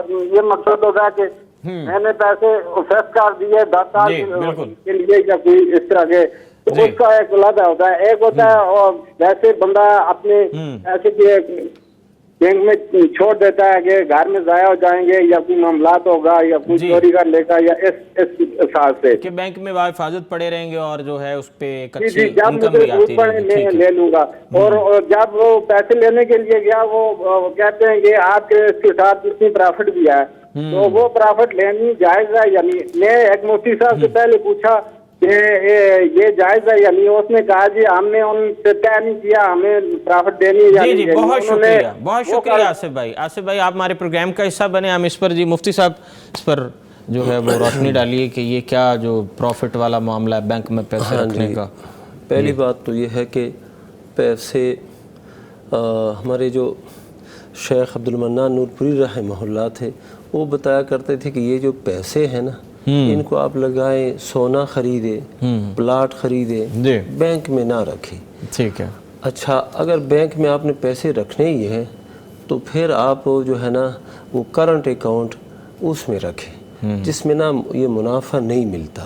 یہ مقصد ہوتا ہے کہ میں نے پیسے فکس کر دیے 10 سال کے لیے یا کوئی اس طرح کے, تو اس کا ایک علیحدہ ہوتا ہے. ایک ہوتا ہے اور ویسے بندہ اپنے پیسے کے بینک میں چھوڑ دیتا ہے کہ گھر میں ضائع ہو جائیں گے یا کوئی معاملات ہوگا یا کوئی چوری کر لے گا, یا اس حساب سے کہ بینک میں حفاظت پڑے رہیں گے اور جو ہے اس پہ ایک جی اچھی جب انکم مجھے بھی آتی رہے گی. لے لوں گا. اور جب وہ پیسے لینے کے لیے گیا وہ کہتے ہیں کہ آپ کے اس کے ساتھ اتنی پرافٹ بھی ہے, تو وہ پرافٹ لینی جائز ہے یا نہیں. میں ایک مفتی صاحب سے پہلے پوچھا کہ یہ جائز ہے یا نہیں, اس نے کہا جی ہم نے ان سے طے نہیں کیا ہمیں پرافٹ دینی ہے یا نہیں. جی بہت شکریہ, بہت شکریہ آصف بھائی. آصف بھائی آپ ہمارے پروگرام کا حصہ بنے, ہم اس پر جی مفتی صاحب اس پر جو ہے وہ روشنی ڈالیے کہ یہ کیا جو پروفٹ والا معاملہ ہے بینک میں پیسے رکھنے کا. پہلی بات تو یہ ہے کہ پیسے ہمارے جو شیخ عبد المنان نورپوری رحمہ اللہ تھے وہ بتایا کرتے تھے کہ یہ جو پیسے ہیں نا ان کو آپ لگائیں, سونا خریدے, پلاٹ خریدے, بینک میں نہ رکھیں. ٹھیک ہے. اچھا اگر بینک میں آپ نے پیسے رکھنے ہی ہیں تو پھر آپ جو ہے نا وہ کرنٹ اکاؤنٹ اس میں رکھیں جس میں نا یہ منافع نہیں ملتا.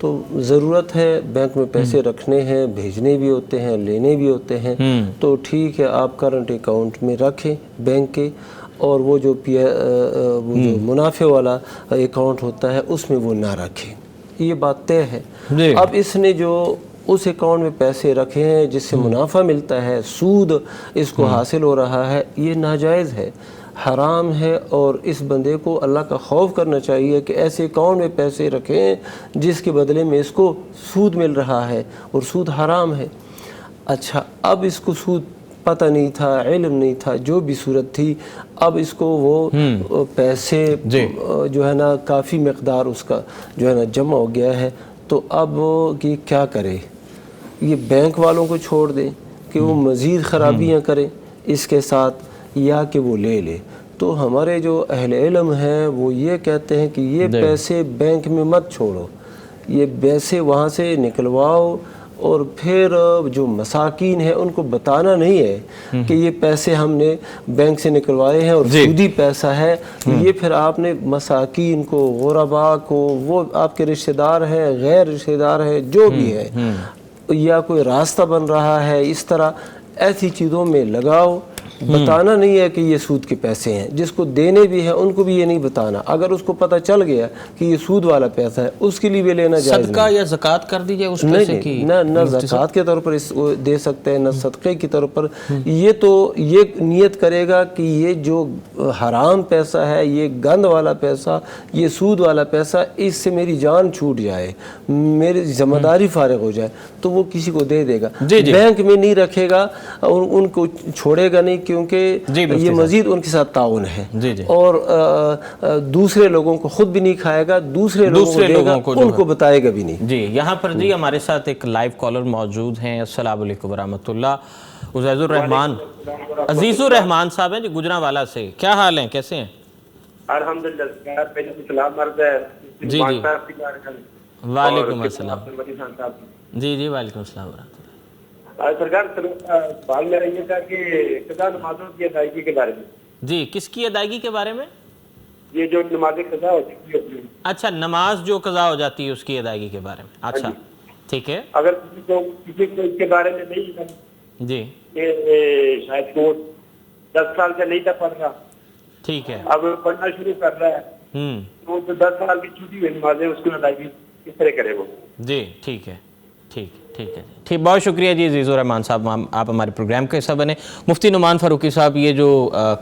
تو ضرورت ہے بینک میں پیسے رکھنے ہیں, بھیجنے بھی ہوتے ہیں, لینے بھی ہوتے ہیں, تو ٹھیک ہے آپ کرنٹ اکاؤنٹ میں رکھیں بینک کے, اور وہ جو منافع والا اکاؤنٹ ہوتا ہے اس میں وہ نہ رکھیں. یہ بات طے ہے. اب اس نے جو اس اکاؤنٹ میں پیسے رکھے ہیں جس سے منافع ملتا ہے, سود اس کو حاصل ہو رہا ہے, یہ ناجائز ہے, حرام ہے. اور اس بندے کو اللہ کا خوف کرنا چاہیے کہ ایسے اکاؤنٹ میں پیسے رکھیں جس کے بدلے میں اس کو سود مل رہا ہے, اور سود حرام ہے. اچھا اب اس کو سود پتہ نہیں تھا, علم نہیں تھا, جو بھی صورت تھی, اب اس کو وہ پیسے جو ہے نا کافی مقدار اس کا جو ہے نا جمع ہو گیا ہے, تو اب یہ کیا کرے؟ یہ بینک والوں کو چھوڑ دیں کہ وہ مزید خرابیاں کریں اس کے ساتھ, یا کہ وہ لے لے. تو ہمارے جو اہل علم ہیں وہ یہ کہتے ہیں کہ یہ پیسے بینک میں مت چھوڑو, یہ پیسے وہاں سے نکلواؤ, اور پھر جو مساکین ہیں ان کو بتانا نہیں ہے کہ یہ پیسے ہم نے بینک سے نکلوائے ہیں اور سودی پیسہ ہے. یہ پھر آپ نے مساکین کو, غرباء کو, وہ آپ کے رشتہ دار ہیں, غیر رشتہ دار ہیں, جو بھی ہے, یا کوئی راستہ بن رہا ہے, اس طرح ایسی چیزوں میں لگاؤ. بتانا نہیں ہے کہ یہ سود کے پیسے ہیں. جس کو دینے بھی ہیں ان کو بھی یہ نہیں بتانا. اگر اس کو پتہ چل گیا کہ یہ سود والا پیسہ ہے اس کے لیے بھی لینا جائز نہیں. صدقہ یا زکوٰۃ کر دیجئے اس پیسے کی, نہ زکوٰۃ کے طور پر دے سکتے ہیں, نہ صدقے کی طور پر. یہ تو یہ نیت کرے گا کہ یہ جو حرام پیسہ ہے, یہ گند والا پیسہ, یہ سود والا پیسہ, اس سے میری جان چھوٹ جائے, میری ذمہ داری فارغ ہو جائے, تو وہ کسی کو دے دے گا. بینک میں نہیں رکھے گا اور ان کو چھوڑے گا نہیں, کیونکہ یہ مزید ان کے ساتھ تعاون ہے. اور دوسرے لوگوں کو خود بھی نہیں کھائے گا, دوسرے لوگوں کو ان کو بتائے گا بھی نہیں. جی یہاں پر جی ہمارے ساتھ ایک لائیو کالر موجود ہیں. السلام علیکم ورحمۃ اللہ. عزیز الرحمان صاحب ہیں جی گجرانوالہ سے. کیا حال ہیں, کیسے ہیں؟ الحمدللہ. سلام عرض ہے. جی وعلیکم السلام. جی وعلیکم السلام ورحمۃ اللہ. سرکار سوال میرا یہ تھا کہ قضا نمازوں کی ادائیگی کے بارے میں. جی کس کی ادائیگی کے بارے میں؟ یہ جو نماز قضا ہو چکی ہے. اچھا نماز جو قضا ہو جاتی ہے اس کی ادائیگی کے بارے میں. اچھا ٹھیک ہے. اگر کسی کو اس کے بارے میں نہیں ہے جی کہ شاید کو 10 سال سے نہیں تھا پڑھ رہا, ٹھیک ہے, اب پڑھنا شروع کر رہا ہے, تو 10 سال کی چھوٹی ہوئی نمازیں اس کو ادائیگی کس طرح کرے وہ؟ جی ٹھیک ہے. ٹھیک ہے ٹھیک، بہت شکریہ جی عزیز الرحمان صاحب، آپ ہمارے پروگرام کا حصہ بنے۔ مفتی نعمان فاروقی صاحب، یہ جو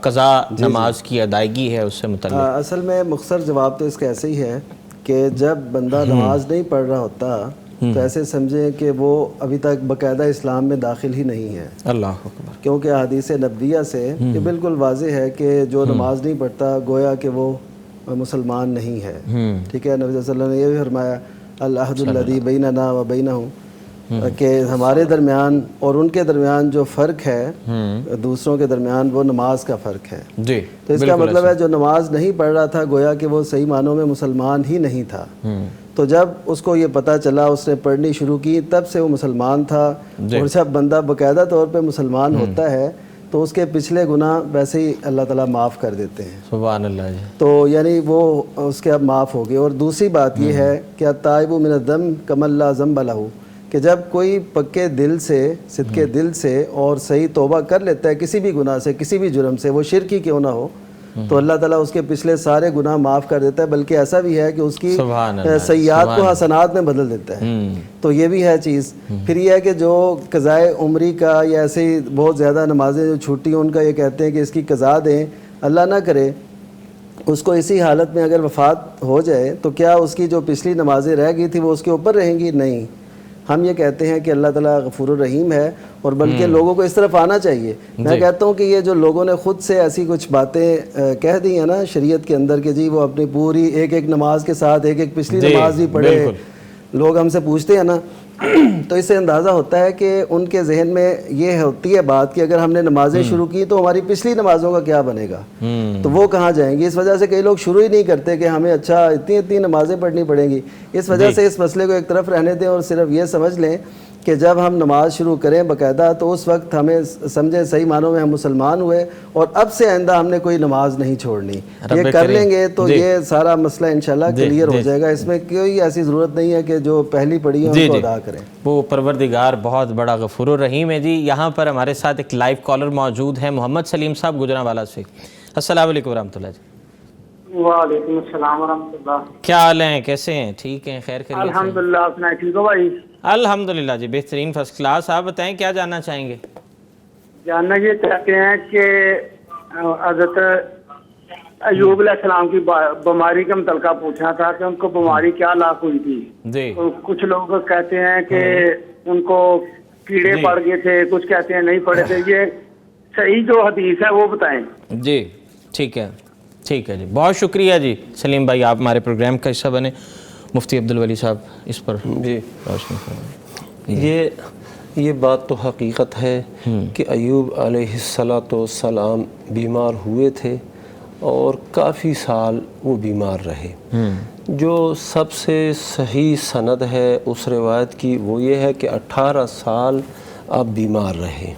قضا نماز کی ادائیگی ہے اس سے متعلق اصل میں مختصر جواب تو اس کا ایسے ہی ہے کہ جب بندہ نماز نہیں پڑھ رہا ہوتا تو ایسے سمجھیں کہ وہ ابھی تک باقاعدہ اسلام میں داخل ہی نہیں ہے۔ اللہ اکبر۔ کیونکہ احادیث نبویہ سے یہ بالکل واضح ہے کہ جو نماز نہیں پڑھتا گویا کہ وہ مسلمان نہیں ہے، ٹھیک ہے۔ نبی صلی اللہ علیہ وسلم نے یہ بھی فرمایا العہد الذی بیننا و بینہم، کہ ہمارے درمیان اور ان کے درمیان جو فرق ہے دوسروں کے درمیان وہ نماز کا فرق ہے۔ جی، تو اس کا مطلب ہے جو نماز نہیں پڑھ رہا تھا گویا کہ وہ صحیح معنوں میں مسلمان ہی نہیں تھا۔ تو جب اس کو یہ پتہ چلا، اس نے پڑھنی شروع کی، تب سے وہ مسلمان تھا۔ اور جب بندہ باقاعدہ طور پہ مسلمان ہوتا ہے تو اس کے پچھلے گناہ ویسے ہی اللہ تعالیٰ معاف کر دیتے ہیں۔ سبحان اللہ جی۔ تو یعنی وہ اس کے اب معاف ہو گئے۔ اور دوسری بات یہ ہے کہ التائب من الذنب کمن لا ذنب لہ، کہ جب کوئی پکے دل سے، صدقے دل سے اور صحیح توبہ کر لیتا ہے کسی بھی گناہ سے، کسی بھی جرم سے، وہ شرک ہی کیوں نہ ہو، تو اللہ تعالیٰ اس کے پچھلے سارے گناہ معاف کر دیتا ہے، بلکہ ایسا بھی ہے کہ اس کی سیئات کو حسنات میں بدل دیتا ہے۔ تو یہ بھی ہے چیز۔ پھر یہ ہے کہ جو قضائے عمری کا یا ایسے ہی بہت زیادہ نمازیں جو چھوٹی ہیں ان کا یہ کہتے ہیں کہ اس کی قضا دیں، اللہ نہ کرے اس کو اسی حالت میں اگر وفات ہو جائے تو کیا اس کی جو پچھلی نمازیں رہ گئی تھی وہ اس کے اوپر رہیں گی؟ نہیں، ہم یہ کہتے ہیں کہ اللہ تعالیٰ غفور الرحیم ہے، اور بلکہ لوگوں کو اس طرف آنا چاہیے۔ میں کہتا ہوں کہ یہ جو لوگوں نے خود سے ایسی کچھ باتیں کہہ دی ہیں نا شریعت کے اندر کہ جی وہ اپنی پوری ایک ایک نماز کے ساتھ ایک ایک پچھلی نماز بھی پڑھے، لوگ ہم سے پوچھتے ہیں نا، تو اس سے اندازہ ہوتا ہے کہ ان کے ذہن میں یہ ہوتی ہے بات کہ اگر ہم نے نمازیں شروع کی تو ہماری پچھلی نمازوں کا کیا بنے گا، تو وہ کہاں جائیں گی۔ اس وجہ سے کئی لوگ شروع ہی نہیں کرتے کہ ہمیں اچھا اتنی نمازیں پڑھنی پڑیں گی۔ اس وجہ سے اس مسئلے کو ایک طرف رہنے دیں اور صرف یہ سمجھ لیں کہ جب ہم نماز شروع کریں باقاعدہ تو اس وقت ہمیں سمجھیں صحیح معنوں میں ہم مسلمان ہوئے، اور اب سے آئندہ ہم نے کوئی نماز نہیں چھوڑنی۔ یہ کر لیں گے تو یہ سارا مسئلہ انشاءاللہ کلیئر ہو جائے گا۔ اس میں کوئی ایسی ضرورت نہیں ہے کہ جو پہلی پڑھی ہے ان کو ادا کریں۔ وہ پروردگار بہت بڑا غفور الرحیم ہے جی۔ یہاں پر ہمارے ساتھ ایک لائیو کالر موجود ہیں، محمد سلیم صاحب گجرانوالہ سے۔ السلام علیکم ورحمۃ اللہ جی۔ وعلیکم السلام ورحمۃ اللہ۔ کیا حال ہیں، کیسے ہیں؟ ٹھیک ہیں، خیر خیریت سے؟ الحمدللہ، اپنا ٹھیک ہو بھائی؟ الحمدللہ جی، بہترین، فرسٹ کلاس۔ آپ بتائیں کیا جاننا چاہیں گے؟ جاننا یہ چاہتے ہیں کہ حضرت ایوب علیہ السلام کی بیماری کا متعلقہ پوچھنا تھا کہ ان کو بیماری کیا لاحق ہوئی تھی۔ جی، کچھ لوگ کہتے ہیں کہ ان کو کیڑے پڑ گئے تھے، کچھ کہتے ہیں نہیں پڑے تھے، یہ صحیح جو حدیث ہے وہ بتائیں۔ جی ٹھیک ہے جی، بہت شکریہ جی سلیم بھائی، آپ ہمارے پروگرام کا حصہ بنے۔ مفتی عبدالولی صاحب اس پر جی یہ بات تو حقیقت ہے کہ ایوب علیہ السلام بیمار ہوئے تھے اور کافی سال وہ بیمار رہے۔ جو سب سے صحیح سند ہے اس روایت کی وہ یہ ہے کہ 18 سال آپ بیمار رہے۔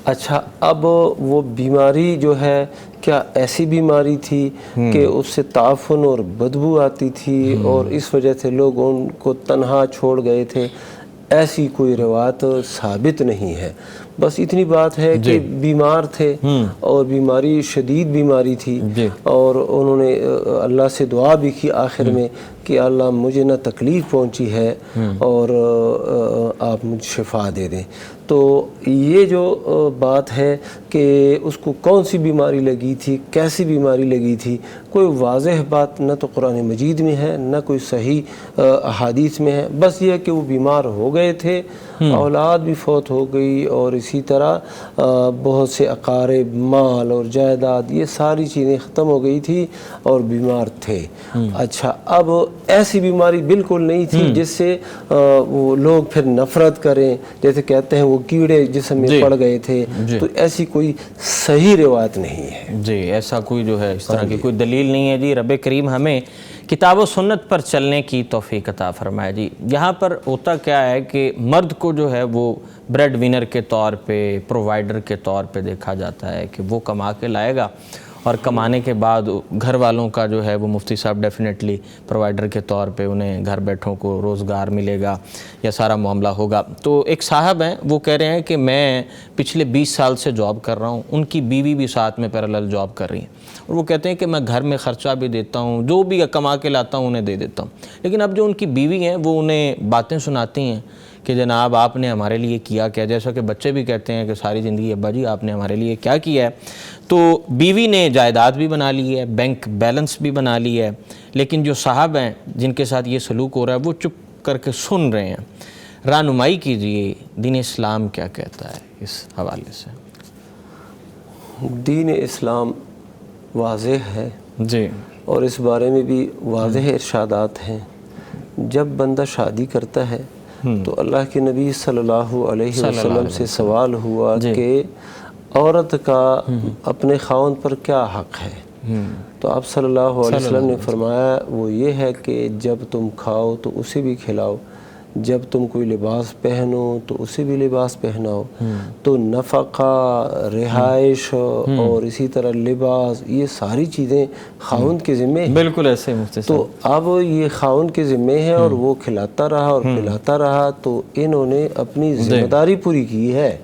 اچھا، اب وہ بیماری جو ہے کیا ایسی بیماری تھی کہ اس سے تعفن اور بدبو آتی تھی اور اس وجہ سے لوگ ان کو تنہا چھوڑ گئے تھے؟ ایسی کوئی روایت ثابت نہیں ہے۔ بس اتنی بات ہے کہ بیمار تھے اور بیماری شدید بیماری تھی، اور انہوں نے اللہ سے دعا بھی کی آخر میں کہ اللہ مجھے نہ تکلیف پہنچی ہے اور آپ مجھے شفا دے دیں۔ تو یہ جو بات ہے کہ اس کو کون سی بیماری لگی تھی، کیسی بیماری لگی تھی، کوئی واضح بات نہ تو قرآن مجید میں ہے نہ کوئی صحیح احادیث میں ہے۔ بس یہ کہ وہ بیمار ہو گئے تھے، اولاد بھی فوت ہو گئی، اور اسی طرح بہت سے اقارب، مال اور جائیداد، یہ ساری چیزیں ختم ہو گئی تھی اور بیمار تھے۔ اچھا، اب ایسی بیماری بالکل نہیں تھی جس سے وہ لوگ پھر نفرت کریں، جیسے کہتے ہیں وہ کیڑے جسم میں پڑ گئے تھے، تو ایسی کوئی صحیح روایت نہیں ہے۔ جی، ایسا کوئی جو ہے اس طرح کی کوئی دلیل نہیں ہے جی۔ رب کریم ہمیں کتاب و سنت پر چلنے کی توفیق عطا فرمائے جی۔ یہاں پر ہوتا کیا ہے کہ مرد کو جو ہے وہ بریڈ وینر کے طور پہ، پرووائڈر کے طور پہ دیکھا جاتا ہے کہ وہ کما کے لائے گا، اور کمانے کے بعد گھر والوں کا جو ہے وہ مفتی صاحب ڈیفینیٹلی پرووائڈر کے طور پہ انہیں گھر بیٹھوں کو روزگار ملے گا یا سارا معاملہ ہوگا۔ تو ایک صاحب ہیں، وہ کہہ رہے ہیں کہ میں پچھلے 20 سال سے جاب کر رہا ہوں، ان کی بیوی بھی ساتھ میں پیرالل جاب کر رہی ہیں، اور وہ کہتے ہیں کہ میں گھر میں خرچہ بھی دیتا ہوں، جو بھی کما کے لاتا ہوں انہیں دے دیتا ہوں، لیکن اب جو ان کی بیوی ہیں وہ انہیں باتیں سناتی ہیں کہ جناب آپ نے ہمارے لیے کیا کیا، جیسا کہ بچے بھی کہتے ہیں کہ ساری زندگی ابا جی آپ نے ہمارے لیے کیا کیا ہے. تو بیوی نے جائیداد بھی بنا لی ہے، بینک بیلنس بھی بنا لی ہے، لیکن جو صاحب ہیں جن کے ساتھ یہ سلوک ہو رہا ہے وہ چپ کر کے سن رہے ہیں. رہنمائی کیجئے، دین اسلام کیا کہتا ہے اس حوالے سے؟ دین اسلام واضح ہے جی، اور اس بارے میں بھی واضح ارشادات ہیں. جب بندہ شادی کرتا ہے تو اللہ کے نبی صلی اللہ علیہ وسلم سے سوال ہوا کہ عورت کا اپنے خاوند پر کیا حق ہے، تو آپ صلی اللہ علیہ وسلم نے فرمایا وہ یہ ہے کہ جب تم کھاؤ تو اسے بھی کھلاؤ، جب تم کوئی لباس پہنو تو اسے بھی لباس پہناؤ. تو نفقہ، رہائش اور اسی طرح لباس، یہ ساری چیزیں خاوند کے ذمے ہیں. بالکل ایسے مفتی صاحب. تو اب یہ خاوند کے ذمے ہے اور وہ کھلاتا رہا اور پلاتا رہا، تو انہوں نے اپنی ذمہ داری پوری کی ہے.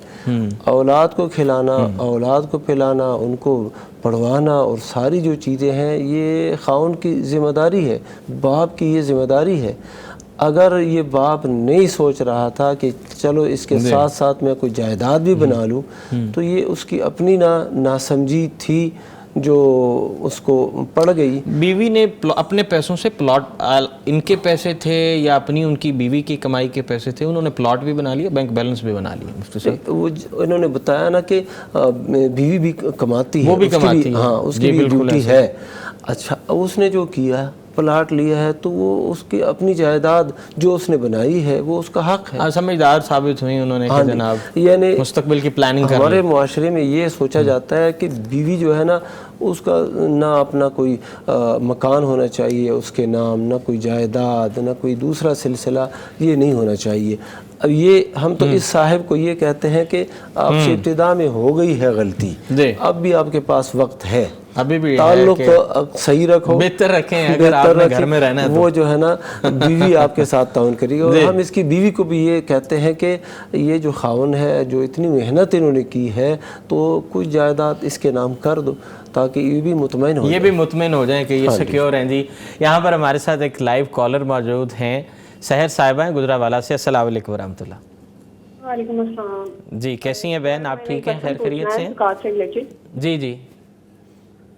اولاد کو کھلانا، اولاد کو پلانا، ان کو پڑھوانا اور ساری جو چیزیں ہیں یہ خاوند کی ذمہ داری ہے، باپ کی یہ ذمہ داری ہے. اگر یہ باپ نہیں سوچ رہا تھا کہ چلو اس کے ساتھ ساتھ میں کوئی جائیداد بھی بنا لوں، تو یہ اس کی اپنی ناسمجھی تھی جو اس کو پڑ گئی. بیوی نے اپنے پیسوں سے پلاٹ، ان کے پیسے تھے یا اپنی ان کی بیوی کی کمائی کے پیسے تھے، انہوں نے پلاٹ بھی بنا لیا، بینک بیلنس بھی بنا لیا. مفتی صاحب وہ انہوں نے بتایا نا کہ بیوی بھی کماتی ہے، وہ بھی کماتی ہے، ہاں اس کی بھی ڈیوٹی ہے. اچھا اس نے جو کیا پلاٹ لیا ہے تو وہ اس کی اپنی جائیداد جو اس نے بنائی ہے وہ اس کا حق ہے. سمجھدار ثابت ہوئی انہوں نے کہ جناب یعنی مستقبل کی پلاننگ کر ہمارے معاشرے میں یہ سوچا جاتا ہے کہ بیوی جو ہے نا اس کا نہ اپنا کوئی مکان ہونا چاہیے اس کے نام، نہ کوئی جائیداد، نہ کوئی دوسرا سلسلہ، یہ نہیں ہونا چاہیے. اب یہ ہم تو اس صاحب کو یہ کہتے ہیں کہ آپ سے ابتدا میں ہو گئی ہے غلطی، اب بھی آپ کے پاس وقت ہے، ابھی بھی تعلق صحیح رکھو، بہتر رکھیں. اگر آپ نے گھر میں رہنا ہے وہ جو ہے نا بیوی آپ کے ساتھ تعاون کرے گی. اور ہم اس کی بیوی کو بھی یہ کہتے ہیں کہ یہ جو خاون ہے جو اتنی محنت انہوں نے کی ہے تو کچھ جائیداد اس کے نام کر دو تاکہ یہ بھی مطمئن ہو، یہ بھی مطمئن ہو جائیں کہ یہ سیکیور ہیں. جی یہاں پر ہمارے ساتھ ایک لائیو کالر موجود ہیں، سحر صاحبہ ہیں گجرانوالہ سے. السلام علیکم ورحمۃ اللہ. وعلیکم السلام. جی کیسی ہیں بہن، آپ ٹھیک ہیں، خیر خیریت سے ہیں؟ جی جی.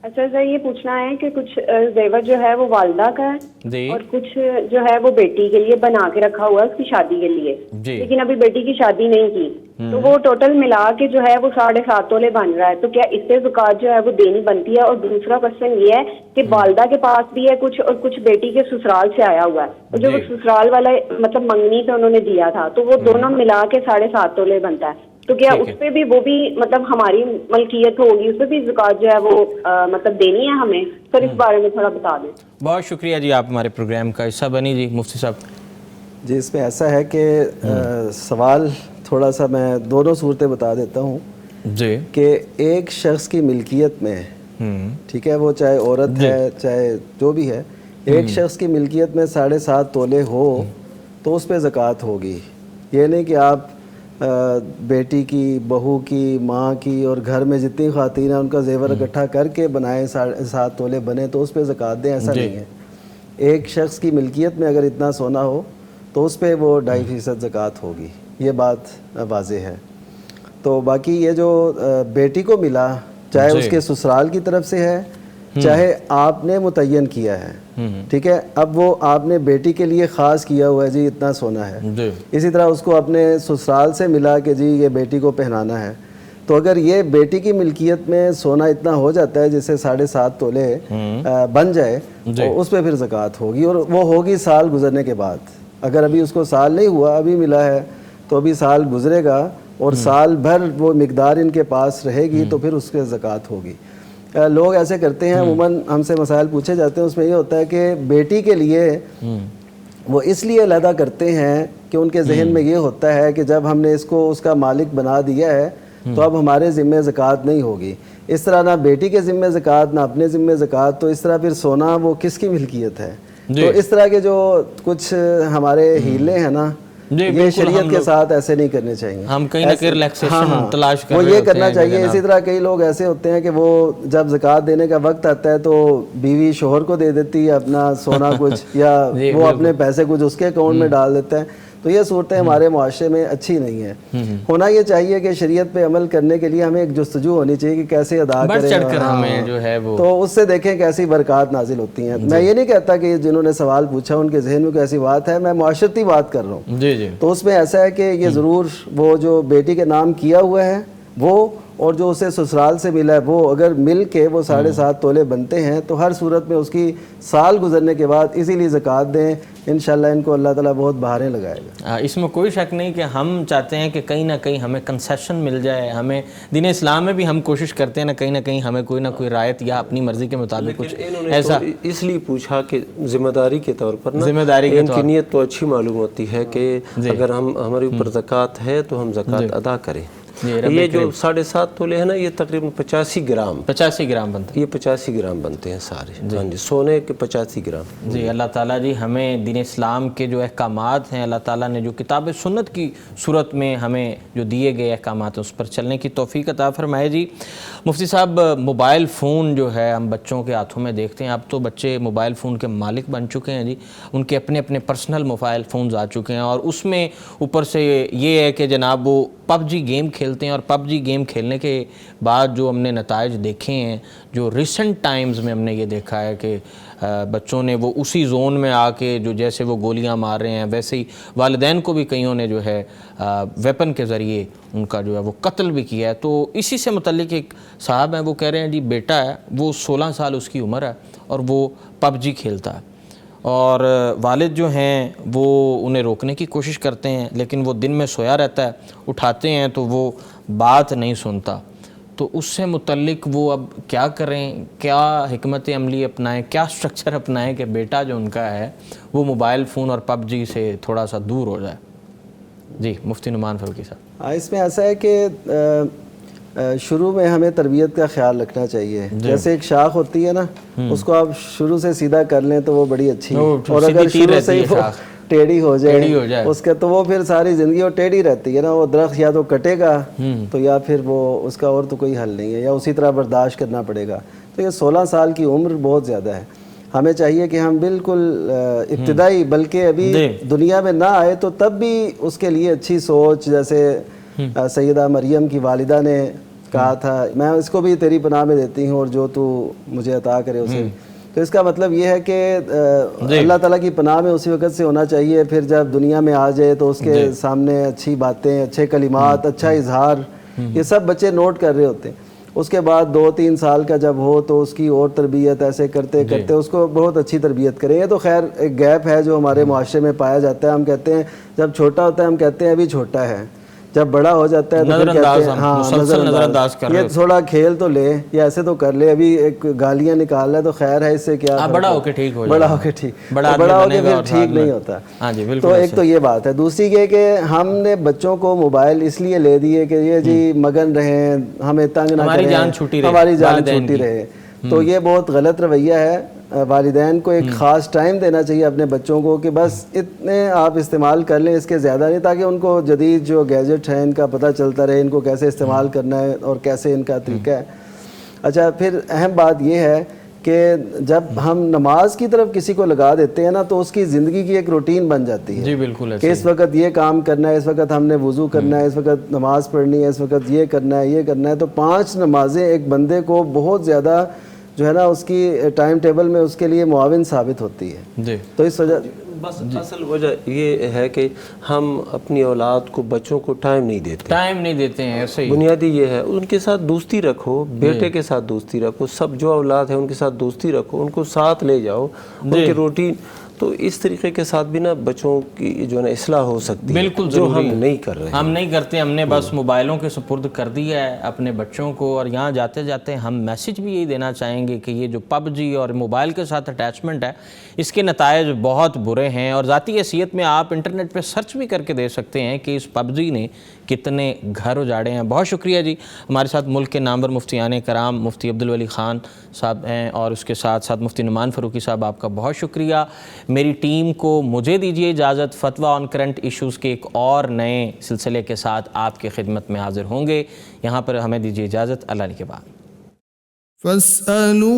اچھا سر یہ پوچھنا ہے کہ کچھ زیور جو ہے وہ والدہ کا ہے جی، اور کچھ جو ہے وہ بیٹی کے لیے بنا کے رکھا ہوا ہے اس کی شادی کے لیے، لیکن ابھی بیٹی کی شادی نہیں کی، تو وہ ٹوٹل ملا کے جو ہے وہ 7.5 تولے بن رہا ہے. تو کیا اس سے زکوٰۃ جو ہے وہ دینی بنتی ہے؟ اور دوسرا کوشچن یہ ہے کہ والدہ کے پاس بھی ہے کچھ اور کچھ بیٹی کے سسرال سے آیا ہوا ہے، اور جو وہ سسرال والا مطلب منگنی پہ انہوں نے دیا تھا تو وہ دونوں ملا کے 7.5 تولے بنتا ہے. تو کیا اس پہ بھی وہ بھی مطلب ہماری ملکیت ہوگی، اس پہ بھی زکوٰۃ جو ہے وہ مطلب دینی ہے ہمیں؟ سر اس بارے میں تھوڑا بتا دیں. بہت شکریہ جی، آپ ہمارے پروگرام کا حصہ بنی. جی مفتی صاحب. جی اس میں ایسا ہے کہ سوال تھوڑا سا میں دونوں صورتیں بتا دیتا ہوں جی، کہ ایک شخص کی ملکیت میں، ٹھیک ہے، وہ چاہے عورت ہے چاہے جو بھی ہے، ایک شخص کی ملکیت میں 7.5 تولے ہو تو اس پہ زکوٰۃ ہوگی. یہ نہیں کہ آپ بیٹی کی، بہو کی، ماں کی اور گھر میں جتنی خواتین ہیں ان کا زیور اکٹھا کر کے بنائیں 7.5 تولے بنے تو اس پہ زکوٰۃ دیں، ایسا نہیں ہے. ایک شخص کی ملکیت میں اگر اتنا سونا ہو تو اس پہ وہ 2.5% زکوٰۃ ہوگی، یہ بات واضح ہے. تو باقی یہ جو بیٹی کو ملا، چاہے اس کے سسرال کی طرف سے ہے چاہے آپ نے متعین کیا ہے، ٹھیک ہے، اب وہ آپ نے بیٹی کے لیے خاص کیا ہوا ہے جی اتنا سونا ہے، اسی طرح اس کو اپنے سسرال سے ملا کہ جی یہ بیٹی کو پہنانا ہے. تو اگر یہ بیٹی کی ملکیت میں سونا اتنا ہو جاتا ہے جسے 7.5 تولے بن جائے تو اس پہ پھر زکوٰۃ ہوگی، اور وہ ہوگی سال گزرنے کے بعد. اگر ابھی اس کو سال نہیں ہوا، ابھی ملا ہے تو ابھی سال گزرے گا اور سال بھر وہ مقدار ان کے پاس رہے گی تو پھر اس کے زکوٰۃ ہوگی. لوگ ایسے کرتے ہیں، عموماً ہم سے مسائل پوچھے جاتے ہیں، اس میں یہ ہوتا ہے کہ بیٹی کے لیے وہ اس لیے علیحدہ کرتے ہیں کہ ان کے ذہن میں یہ ہوتا ہے کہ جب ہم نے اس کو اس کا مالک بنا دیا ہے تو اب ہمارے ذمہ زکوٰۃ نہیں ہوگی. اس طرح نہ بیٹی کے ذمہ زکوٰۃ نہ اپنے ذمہ زکوٰۃ، تو اس طرح پھر سونا وہ کس کی ملکیت ہے؟ تو اس طرح کے جو کچھ ہمارے ہیلے ہیں نا، یہ شریعت کے ساتھ ایسے نہیں کرنے چاہیے. ہم کہیں نہ کہیں ریلیکسیشن تلاش کر رہے وہ یہ کرنا چاہیے. اسی طرح کئی لوگ ایسے ہوتے ہیں کہ وہ جب زکوٰۃ دینے کا وقت آتا ہے تو بیوی شوہر کو دے دیتی ہے اپنا سونا کچھ، یا وہ اپنے پیسے کچھ اس کے اکاؤنٹ میں ڈال دیتا ہے. تو یہ صورتیں ہمارے معاشرے میں اچھی نہیں ہیں. ہونا یہ چاہیے کہ شریعت پہ عمل کرنے کے لیے ہمیں ایک جستجو ہونی چاہیے کہ کیسے ادا کریں, تو اس سے دیکھیں کیسی برکات نازل ہوتی ہیں. میں یہ نہیں کہتا کہ جنہوں نے سوال پوچھا ان کے ذہن میں کوئی ایسی بات ہے, میں معاشرتی بات کر رہا ہوں. تو اس میں ایسا ہے کہ یہ ضرور وہ جو بیٹی کے نام کیا ہوا ہے وہ اور جو اسے سسرال سے ملا ہے وہ اگر مل کے وہ 7.5 تولے بنتے ہیں تو ہر صورت میں اس کی سال گزرنے کے بعد اسی لیے زکوٰۃ دیں. انشاءاللہ ان کو اللہ تعالیٰ بہت بہاریں لگائے گا. اس میں کوئی شک نہیں کہ ہم چاہتے ہیں کہ کہیں نہ کہیں ہمیں کنسیشن مل جائے. ہمیں دین اسلام میں بھی ہم کوشش کرتے ہیں کہیں نہ کہیں ہمیں کوئی نہ کوئی رعایت یا اپنی مرضی کے مطابق کچھ ایسا. اس لیے پوچھا کہ ذمہ داری کے طور پر ذمہ داری ان کی نیت تو اچھی معلوم ہوتی ہے کہ اگر ہمارے اوپر زکوٰۃ ہے تو ہم زکوٰۃ ادا کریں. یہ جو 7.5 تولے ہیں نا یہ تقریباً 85 گرام بنتے ہیں. یہ 85 گرام بنتے ہیں سارے. ہاں جی, سونے کے 85 گرام. جی اللہ تعالیٰ جی ہمیں دین اسلام کے جو احکامات ہیں, اللہ تعالیٰ نے جو کتاب سنت کی صورت میں ہمیں جو دیے گئے احکامات ہیں اس پر چلنے کی توفیق عطا فرمائے. جی مفتی صاحب, موبائل فون جو ہے ہم بچوں کے ہاتھوں میں دیکھتے ہیں, اب تو بچے موبائل فون کے مالک بن چکے ہیں. جی ان کے اپنے اپنے پرسنل موبائل فونز آ چکے ہیں اور اس میں اوپر سے یہ ہے کہ جناب وہ PUBG گیم کھیلتے ہیں اور PUBG گیم کھیلنے کے بعد جو ہم نے نتائج دیکھے ہیں, جو ریسنٹ ٹائمز میں ہم نے یہ دیکھا ہے کہ بچوں نے وہ اسی زون میں آ کے جو جیسے وہ گولیاں مار رہے ہیں ویسے ہی والدین کو بھی کئیوں نے جو ہے ویپن کے ذریعے ان کا جو ہے وہ قتل بھی کیا ہے. تو اسی سے متعلق ایک صاحب ہیں, وہ کہہ رہے ہیں جی بیٹا ہے وہ 16 سال اس کی عمر ہے اور وہ PUBG کھیلتا ہے اور والد جو ہیں وہ انہیں روکنے کی کوشش کرتے ہیں لیکن وہ دن میں سویا رہتا ہے, اٹھاتے ہیں تو وہ بات نہیں سنتا. تو اس سے متعلق وہ اب کیا کریں, کیا حکمت عملی اپنائیں, کیا سٹرکچر اپنائیں کہ بیٹا جو ان کا ہے وہ موبائل فون اور PUBG سے تھوڑا سا دور ہو جائے. جی مفتی نعمان فاروقی صاحب. اس میں ایسا ہے کہ شروع میں ہمیں تربیت کا خیال رکھنا چاہیے. جیسے ایک شاخ ہوتی ہے نا, اس کو آپ شروع سے سیدھا کر لیں تو وہ بڑی اچھی ہے, اور اگر شروع سے ہی وہ ٹیڑھی ہو جائے اس کے تو وہ پھر ساری زندگی وہ ٹیڑھی رہتی ہے نا. وہ درخت یا تو کٹے گا تو یا پھر وہ اس کا اور تو کوئی حل نہیں ہے, یا اسی طرح برداشت کرنا پڑے گا. تو یہ 16 سال کی عمر بہت زیادہ ہے. ہمیں چاہیے کہ ہم بالکل ابتدائی بلکہ ابھی دنیا میں نہ آئے تو تب بھی اس کے لیے اچھی سوچ, جیسے سیدہ مریم کی والدہ نے کہا تھا میں اس کو بھی تیری پناہ میں دیتی ہوں اور جو تو مجھے عطا کرے اسے. تو اس کا مطلب یہ ہے کہ اللہ تعالیٰ کی پناہ میں اسی وقت سے ہونا چاہیے. پھر جب دنیا میں آ جائے تو اس کے سامنے اچھی باتیں, اچھے کلمات, اچھا اظہار, یہ سب بچے نوٹ کر رہے ہوتے ہیں. اس کے بعد 2-3 سال کا جب ہو تو اس کی اور تربیت ایسے کرتے کرتے اس کو بہت اچھی تربیت کریں. یہ تو خیر ایک گیپ ہے جو ہمارے معاشرے میں پایا جاتا ہے. ہم کہتے ہیں جب چھوٹا ہوتا ہے ہم کہتے ہیں ابھی چھوٹا ہے, جب بڑا ہو جاتا ہے تو پھر کہتے ہیں ہاں نظر انداز, یہ تھوڑا کھیل تو لے یا ایسے تو کر لے, ابھی ایک گالیاں نکال رہا ہے تو خیر ہے, اس سے کیا بڑا ہو کے ٹھیک ہو جائے, بڑا ہو کے ٹھیک, بڑا ہو کے پھر ٹھیک نہیں ہوتا. تو ایک تو یہ بات ہے. دوسری یہ کہ ہم نے بچوں کو موبائل اس لیے لے دیے کہ یہ جی مگن رہیں, ہمیں تنگ نہ کریں, ہماری جان چھوٹی رہے. تو یہ بہت غلط رویہ ہے. والدین کو ایک خاص ٹائم دینا چاہیے اپنے بچوں کو کہ بس اتنے آپ استعمال کر لیں, اس کے زیادہ نہیں, تاکہ ان کو جدید جو گیجٹ ہیں ان کا پتہ چلتا رہے, ان کو کیسے استعمال کرنا ہے اور کیسے ان کا طریقہ ہے. اچھا, پھر اہم بات یہ ہے کہ جب ہم نماز کی طرف کسی کو لگا دیتے ہیں نا تو اس کی زندگی کی ایک روٹین بن جاتی ہے. جی بالکل, کہ اس وقت یہ کام کرنا ہے, اس وقت ہم نے وضو کرنا ہے, اس وقت نماز پڑھنی ہے, اس وقت یہ کرنا ہے, یہ کرنا ہے. تو 5 نمازیں ایک بندے کو بہت زیادہ جو ہے نا اس کی ٹائم ٹیبل میں اس کے لیے معاون ثابت ہوتی ہے. تو اس وجہ بس اصل وجہ یہ ہے کہ ہم اپنی اولاد کو, بچوں کو ٹائم نہیں دیتے ہیں. ایسے ہی بنیادی یہ ہے, ان کے ساتھ دوستی رکھو, بیٹے کے ساتھ دوستی رکھو, سب جو اولاد ہیں ان کے ساتھ دوستی رکھو, ان کو ساتھ لے جاؤ, ان کی روٹین. تو اس طریقے کے ساتھ بھی نا بچوں کی جو ہے نا اصلاح ہو سکتی ہے, بالکل جو ہم نہیں کر رہے. ہم نہیں کرتے, ہم نے بس موبائلوں کے سپرد کر دیا ہے اپنے بچوں کو. اور یہاں جاتے جاتے ہم میسج بھی یہی دینا چاہیں گے کہ یہ جو PUBG اور موبائل کے ساتھ اٹیچمنٹ ہے اس کے نتائج بہت برے ہیں. اور ذاتی حیثیت میں آپ انٹرنیٹ پہ سرچ بھی کر کے دے سکتے ہیں کہ اس PUBG نے کتنے گھر اجاڑے ہیں. بہت شکریہ جی. ہمارے ساتھ ملک کے نامور مفتیان کرام مفتی عبدالولی خان صاحب ہیں اور اس کے ساتھ ساتھ مفتی نعمان فاروقی صاحب, آپ کا بہت شکریہ. میری ٹیم کو مجھے دیجیے اجازت. فتویٰ آن کرنٹ ایشوز کے ایک اور نئے سلسلے کے ساتھ آپ کی خدمت میں حاضر ہوں گے. یہاں پر ہمیں دیجیے اجازت. اللہ کے بعد. فاسألوا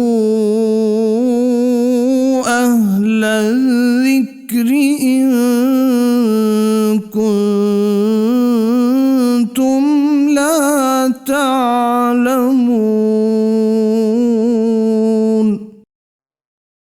أهل الذكر إن لا تعلمون